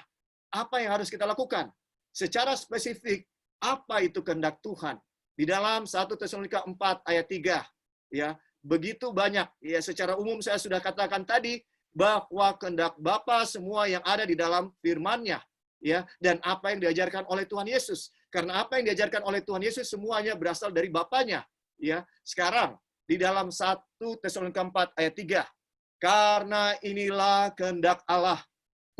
apa yang harus kita lakukan? Secara spesifik, apa itu kehendak Tuhan? Di dalam 1 Tesalonika 4 ayat 3, ya, begitu banyak. Ya, secara umum saya sudah katakan tadi bahwa kehendak Bapa semua yang ada di dalam firman-Nya, ya, dan apa yang diajarkan oleh Tuhan Yesus. Karena apa yang diajarkan oleh Tuhan Yesus semuanya berasal dari Bapanya, ya. Sekarang di dalam 1 Tesalonika 4 ayat 3, karena inilah kehendak Allah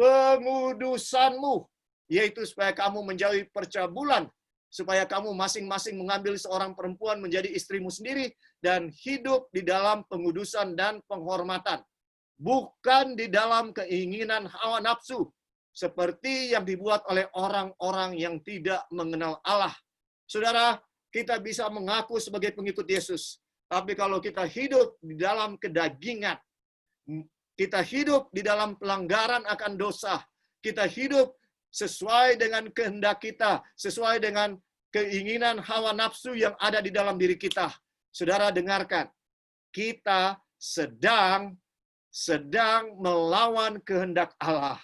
pengudusanmu, yaitu supaya kamu menjauhi percabulan, supaya kamu masing-masing mengambil seorang perempuan menjadi istrimu sendiri, dan hidup di dalam pengudusan dan penghormatan, bukan di dalam keinginan hawa nafsu, seperti yang dibuat oleh orang-orang yang tidak mengenal Allah. Saudara, kita bisa mengaku sebagai pengikut Yesus, tapi kalau kita hidup di dalam kedagingan, kita hidup di dalam pelanggaran akan dosa, kita hidup sesuai dengan kehendak kita, sesuai dengan keinginan hawa nafsu yang ada di dalam diri kita. Saudara dengarkan, kita sedang melawan kehendak Allah.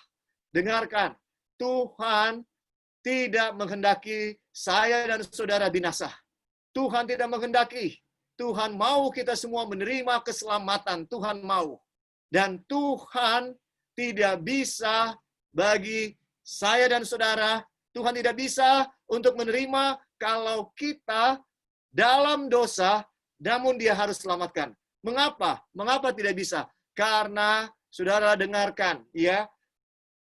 Dengarkan, Tuhan tidak menghendaki saya dan saudara binasa. Tuhan tidak menghendaki. Tuhan mau kita semua menerima keselamatan. Tuhan mau. Dan Tuhan tidak bisa bagi saya dan saudara, Tuhan tidak bisa untuk menerima kalau kita dalam dosa, namun Dia harus selamatkan. Mengapa? Mengapa tidak bisa? Karena saudara dengarkan, ya,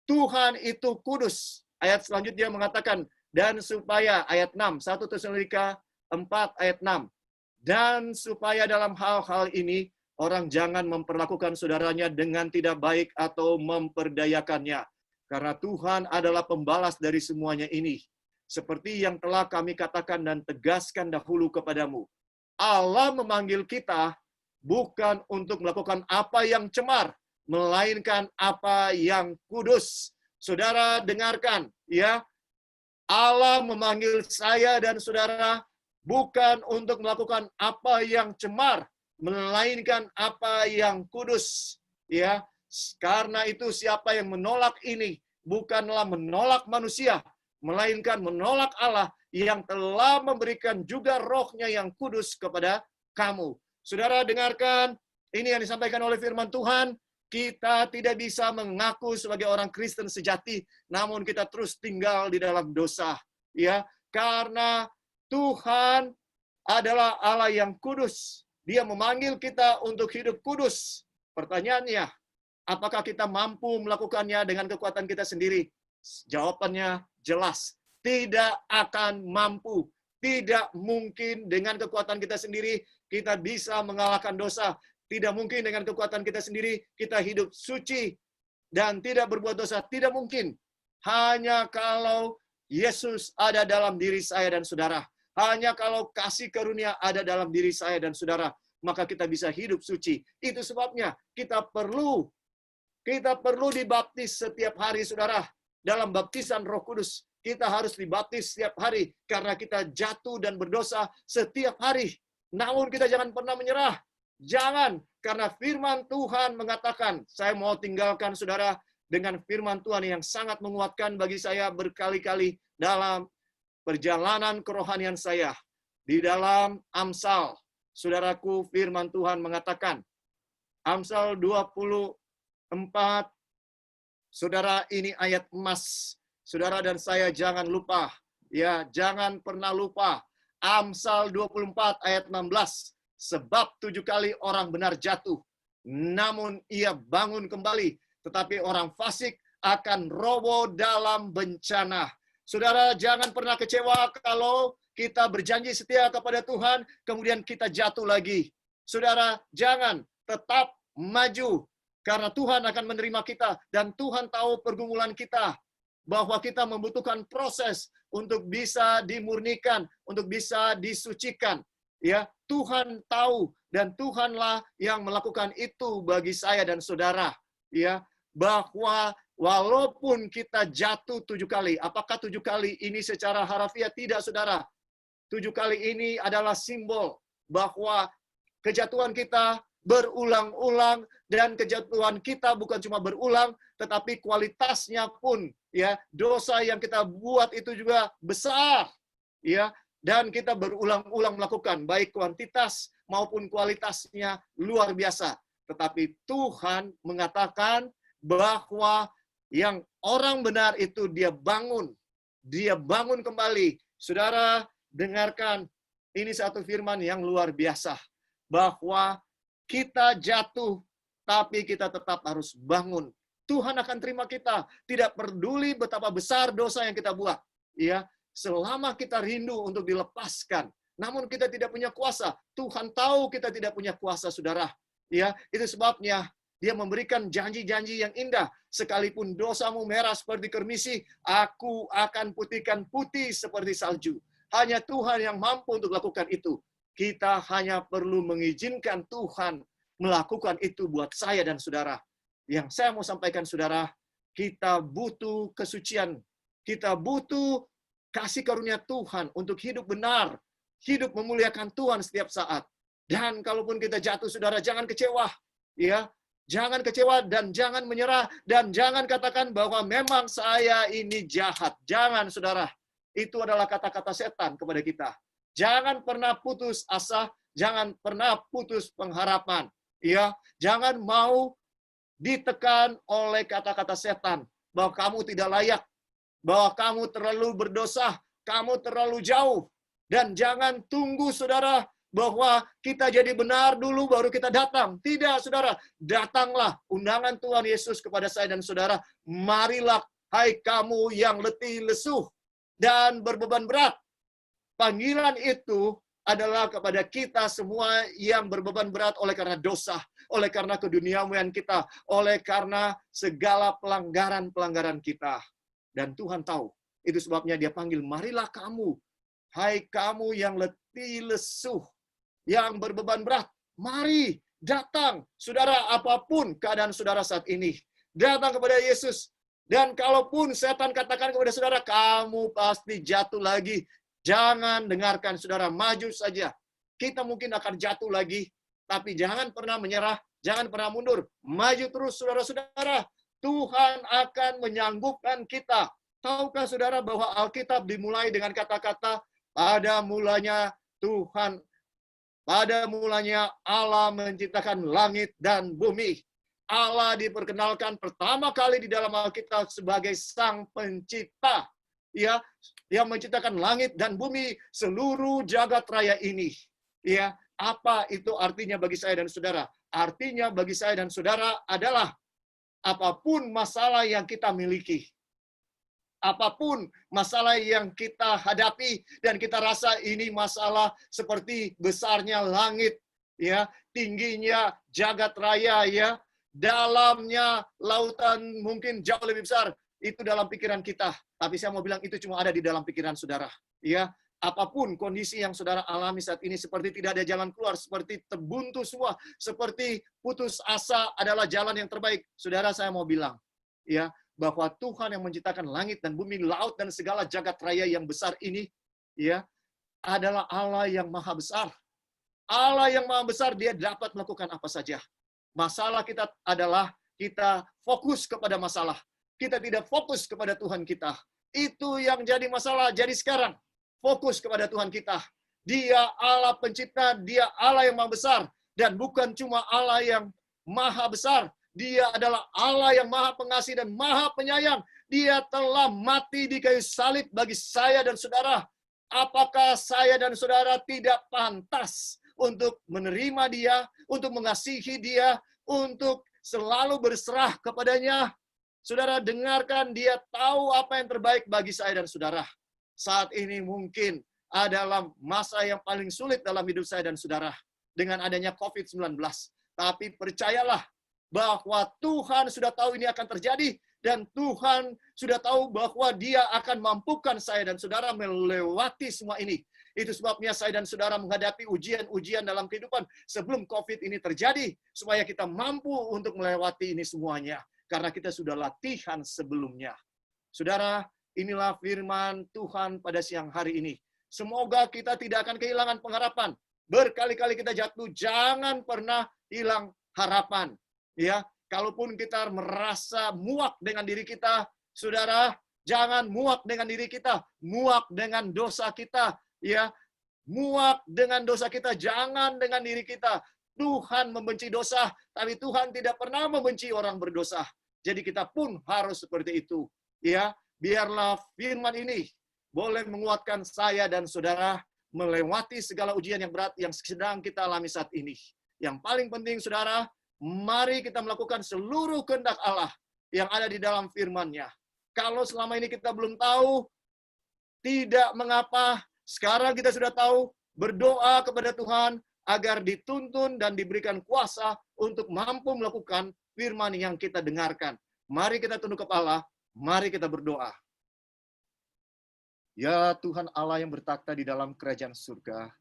Tuhan itu kudus. Ayat selanjutnya mengatakan, dan supaya, ayat 6, 1 Tesalonika 4 ayat 6, dan supaya dalam hal-hal ini, orang jangan memperlakukan saudaranya dengan tidak baik atau memperdayakannya. Karena Tuhan adalah pembalas dari semuanya ini. Seperti yang telah kami katakan dan tegaskan dahulu kepadamu. Allah memanggil kita bukan untuk melakukan apa yang cemar, melainkan apa yang kudus. Saudara dengarkan, ya. Allah memanggil saya dan saudara bukan untuk melakukan apa yang cemar, melainkan apa yang kudus, ya. Karena itu siapa yang menolak ini bukanlah menolak manusia, melainkan menolak Allah yang telah memberikan juga rohnya yang kudus kepada kamu. Saudara dengarkan, ini yang disampaikan oleh firman Tuhan, Kita tidak bisa mengaku sebagai orang Kristen sejati, namun kita terus tinggal di dalam dosa. Ya, karena Tuhan adalah Allah yang kudus. Dia memanggil kita untuk hidup kudus. Pertanyaannya, apakah kita mampu melakukannya dengan kekuatan kita sendiri? Jawabannya jelas, tidak akan mampu. Tidak mungkin dengan kekuatan kita sendiri kita bisa mengalahkan dosa. Tidak mungkin dengan kekuatan kita sendiri kita hidup suci dan tidak berbuat dosa. Tidak mungkin. Hanya kalau Yesus ada dalam diri saya dan saudara. Hanya kalau kasih karunia ada dalam diri saya dan saudara, maka kita bisa hidup suci. Itu sebabnya kita perlu dibaptis setiap hari, saudara. Dalam baptisan Roh Kudus, kita harus dibaptis setiap hari karena kita jatuh dan berdosa setiap hari. Namun kita jangan pernah menyerah. Jangan, karena firman Tuhan mengatakan, saya mau tinggalkan saudara dengan firman Tuhan yang sangat menguatkan bagi saya berkali-kali dalam perjalanan kerohanian saya. Di dalam Amsal, saudaraku, firman Tuhan mengatakan, Amsal 24, saudara, ini ayat emas. Saudara dan saya jangan lupa, ya, jangan pernah lupa. Amsal 24 ayat 16. Sebab 7 kali orang benar jatuh, namun ia bangun kembali. Tetapi orang fasik akan roboh dalam bencana. Saudara, jangan pernah kecewa kalau kita berjanji setia kepada Tuhan, kemudian kita jatuh lagi. Saudara, jangan, tetap maju. Karena Tuhan akan menerima kita, dan Tuhan tahu pergumulan kita. Bahwa kita membutuhkan proses untuk bisa dimurnikan, untuk bisa disucikan. Ya, Tuhan tahu dan Tuhanlah yang melakukan itu bagi saya dan saudara. Ya, bahwa walaupun kita jatuh 7 kali, apakah 7 kali ini secara harafiah? Tidak, saudara. 7 kali ini adalah simbol bahwa kejatuhan kita berulang-ulang, dan kejatuhan kita bukan cuma berulang, tetapi kualitasnya pun, ya, dosa yang kita buat itu juga besar, ya. Dan kita berulang-ulang melakukan, baik kuantitas maupun kualitasnya luar biasa. Tetapi Tuhan mengatakan bahwa yang orang benar itu dia bangun kembali. Saudara, dengarkan, ini satu firman yang luar biasa. Bahwa kita jatuh, tapi kita tetap harus bangun. Tuhan akan terima kita. Tidak peduli betapa besar dosa yang kita buat. Ya, selama kita rindu untuk dilepaskan, namun kita tidak punya kuasa. Tuhan tahu kita tidak punya kuasa, saudara. Ya, itu sebabnya Dia memberikan janji-janji yang indah. Sekalipun dosamu merah seperti kermisi, aku akan putihkan putih seperti salju. Hanya Tuhan yang mampu untuk lakukan itu. Kita hanya perlu mengizinkan Tuhan melakukan itu buat saya dan saudara. Yang saya mau sampaikan, saudara, kita butuh kesucian. Kita butuh kasih karunia Tuhan untuk hidup benar, hidup memuliakan Tuhan setiap saat. Dan kalaupun kita jatuh, saudara, jangan kecewa, ya, jangan kecewa dan jangan menyerah dan jangan katakan bahwa memang saya ini jahat. Jangan, saudara, itu adalah kata-kata setan kepada kita. Jangan pernah putus asa, jangan pernah putus pengharapan, ya, jangan mau ditekan oleh kata-kata setan bahwa kamu tidak layak, bahwa kamu terlalu berdosa, kamu terlalu jauh. Dan jangan tunggu, saudara, bahwa kita jadi benar dulu baru kita datang. Tidak, saudara. Datanglah undangan Tuhan Yesus kepada saya dan saudara. Marilah, hai kamu yang letih lesuh dan berbeban berat. Panggilan itu adalah kepada kita semua yang berbeban berat oleh karena dosa, oleh karena keduniawian kita, oleh karena segala pelanggaran-pelanggaran kita. Dan Tuhan tahu. Itu sebabnya Dia panggil, marilah kamu, hai kamu yang letih lesuh, yang berbeban berat. Mari, datang. Saudara, apapun keadaan saudara saat ini, datang kepada Yesus. Dan kalaupun setan katakan kepada saudara, kamu pasti jatuh lagi. Jangan dengarkan, saudara, maju saja. Kita mungkin akan jatuh lagi, tapi jangan pernah menyerah, jangan pernah mundur. Maju terus, saudara-saudara. Tuhan akan menyanggupkan kita. Tahukah saudara bahwa Alkitab dimulai dengan kata-kata, pada mulanya Tuhan, pada mulanya Allah menciptakan langit dan bumi. Allah diperkenalkan pertama kali di dalam Alkitab sebagai Sang Pencipta. Ya, yang menciptakan langit dan bumi, seluruh jagat raya ini. Ya, apa itu artinya bagi saya dan saudara? Artinya bagi saya dan saudara adalah apapun masalah yang kita miliki, apapun masalah yang kita hadapi dan kita rasa ini masalah seperti besarnya langit, ya, tingginya jagat raya, ya, dalamnya lautan mungkin jauh lebih besar, itu dalam pikiran kita. Tapi saya mau bilang itu cuma ada di dalam pikiran saudara. Ya, apapun kondisi yang saudara alami saat ini, seperti tidak ada jalan keluar, seperti terbuntu semua, seperti putus asa adalah jalan yang terbaik. Saudara, saya mau bilang, ya, bahwa Tuhan yang menciptakan langit dan bumi, laut dan segala jagat raya yang besar ini, ya, adalah Allah yang maha besar. Allah yang maha besar, dia dapat melakukan apa saja. Masalah kita adalah kita fokus kepada masalah. Kita tidak fokus kepada Tuhan kita. Itu yang jadi masalah. Jadi sekarang, fokus kepada Tuhan kita. Dia Allah pencipta, dia Allah yang maha besar. Dan bukan cuma Allah yang maha besar. Dia adalah Allah yang maha pengasih dan maha penyayang. Dia telah mati di kayu salib bagi saya dan saudara. Apakah saya dan saudara tidak pantas untuk menerima dia, untuk mengasihi dia, untuk selalu berserah kepadanya? Saudara, dengarkan, dia tahu apa yang terbaik bagi saya dan saudara. Saat ini mungkin adalah masa yang paling sulit dalam hidup saya dan saudara dengan adanya COVID-19. Tapi percayalah bahwa Tuhan sudah tahu ini akan terjadi dan Tuhan sudah tahu bahwa dia akan mampukan saya dan saudara melewati semua ini. Itu sebabnya saya dan saudara menghadapi ujian-ujian dalam kehidupan sebelum COVID ini terjadi, supaya kita mampu untuk melewati ini semuanya. Karena kita sudah latihan sebelumnya. Saudara, inilah firman Tuhan pada siang hari ini. Semoga kita tidak akan kehilangan pengharapan. Berkali-kali kita jatuh, jangan pernah hilang harapan. Ya, kalaupun kita merasa muak dengan diri kita, saudara, jangan muak dengan diri kita, muak dengan dosa kita, ya. Muak dengan dosa kita, jangan dengan diri kita. Tuhan membenci dosa, tapi Tuhan tidak pernah membenci orang berdosa. Jadi kita pun harus seperti itu. Ya, biarlah firman ini boleh menguatkan saya dan saudara melewati segala ujian yang berat yang sedang kita alami saat ini. Yang paling penting, saudara, mari kita melakukan seluruh kehendak Allah yang ada di dalam firman-Nya. Kalau selama ini kita belum tahu, tidak mengapa. Sekarang kita sudah tahu, berdoa kepada Tuhan agar dituntun dan diberikan kuasa untuk mampu melakukan firman yang kita dengarkan. Mari kita tunduk kepala, mari kita berdoa. Ya Tuhan Allah yang bertakhta di dalam kerajaan surga,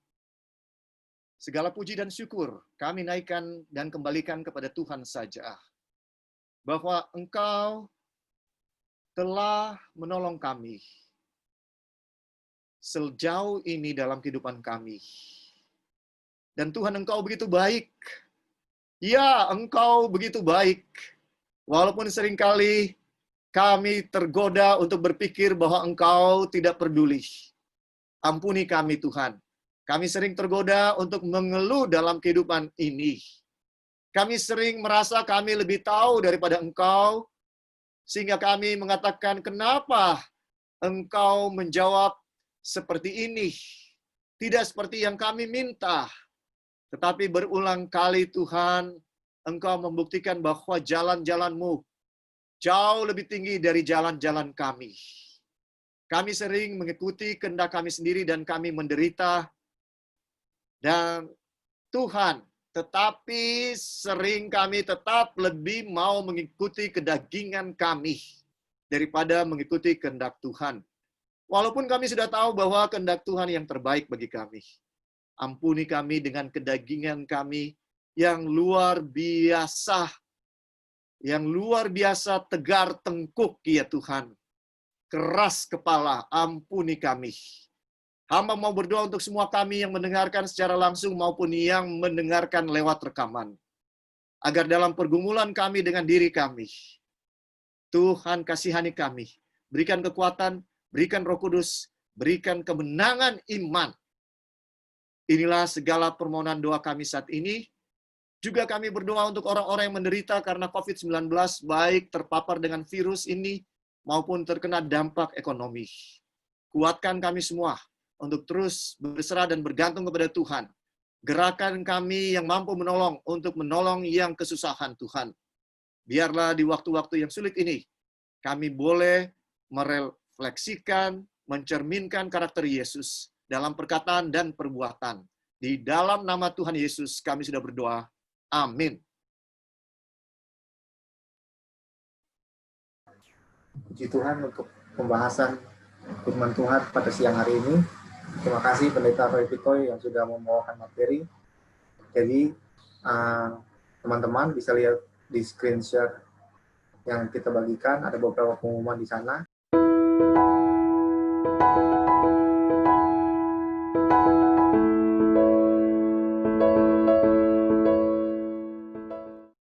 segala puji dan syukur kami naikkan dan kembalikan kepada Tuhan saja. Bahwa Engkau telah menolong kami sejauh ini dalam kehidupan kami. Dan Tuhan, Engkau begitu baik. Ya, Engkau begitu baik. Walaupun seringkali kami tergoda untuk berpikir bahwa Engkau tidak peduli. Ampuni kami, Tuhan. Kami sering tergoda untuk mengeluh dalam kehidupan ini. Kami sering merasa kami lebih tahu daripada Engkau, sehingga kami mengatakan, kenapa Engkau menjawab seperti ini? Tidak seperti yang kami minta. Tetapi berulang kali Tuhan, Engkau membuktikan bahwa jalan-jalan-Mu jauh lebih tinggi dari jalan-jalan kami. Kami sering mengikuti kehendak kami sendiri dan kami menderita. Dan Tuhan, tetapi sering kami tetap lebih mau mengikuti kedagingan kami daripada mengikuti kehendak Tuhan. Walaupun kami sudah tahu bahwa kehendak Tuhan yang terbaik bagi kami. Ampuni kami dengan kedagingan kami yang luar biasa. Yang luar biasa tegar tengkuk, ya Tuhan. Keras kepala, ampuni kami. Hamba mau berdoa untuk semua kami yang mendengarkan secara langsung maupun yang mendengarkan lewat rekaman. Agar dalam pergumulan kami dengan diri kami, Tuhan kasihani kami. Berikan kekuatan, berikan Roh Kudus, berikan kemenangan iman. Inilah segala permohonan doa kami saat ini. Juga kami berdoa untuk orang-orang yang menderita karena COVID-19, baik terpapar dengan virus ini maupun terkena dampak ekonomi. Kuatkan kami semua untuk terus berserah dan bergantung kepada Tuhan. Gerakan kami yang mampu menolong untuk menolong yang kesusahan Tuhan. Biarlah di waktu-waktu yang sulit ini, kami boleh merefleksikan, mencerminkan karakter Yesus dalam perkataan dan perbuatan. Di dalam nama Tuhan Yesus kami sudah berdoa. Amin. Puji Tuhan untuk pembahasan firman Tuhan pada siang hari ini. Terima kasih Pendeta Roy Pitoy yang sudah membawakan materi. Jadi, teman-teman bisa lihat di screen share yang kita bagikan, ada beberapa pengumuman di sana.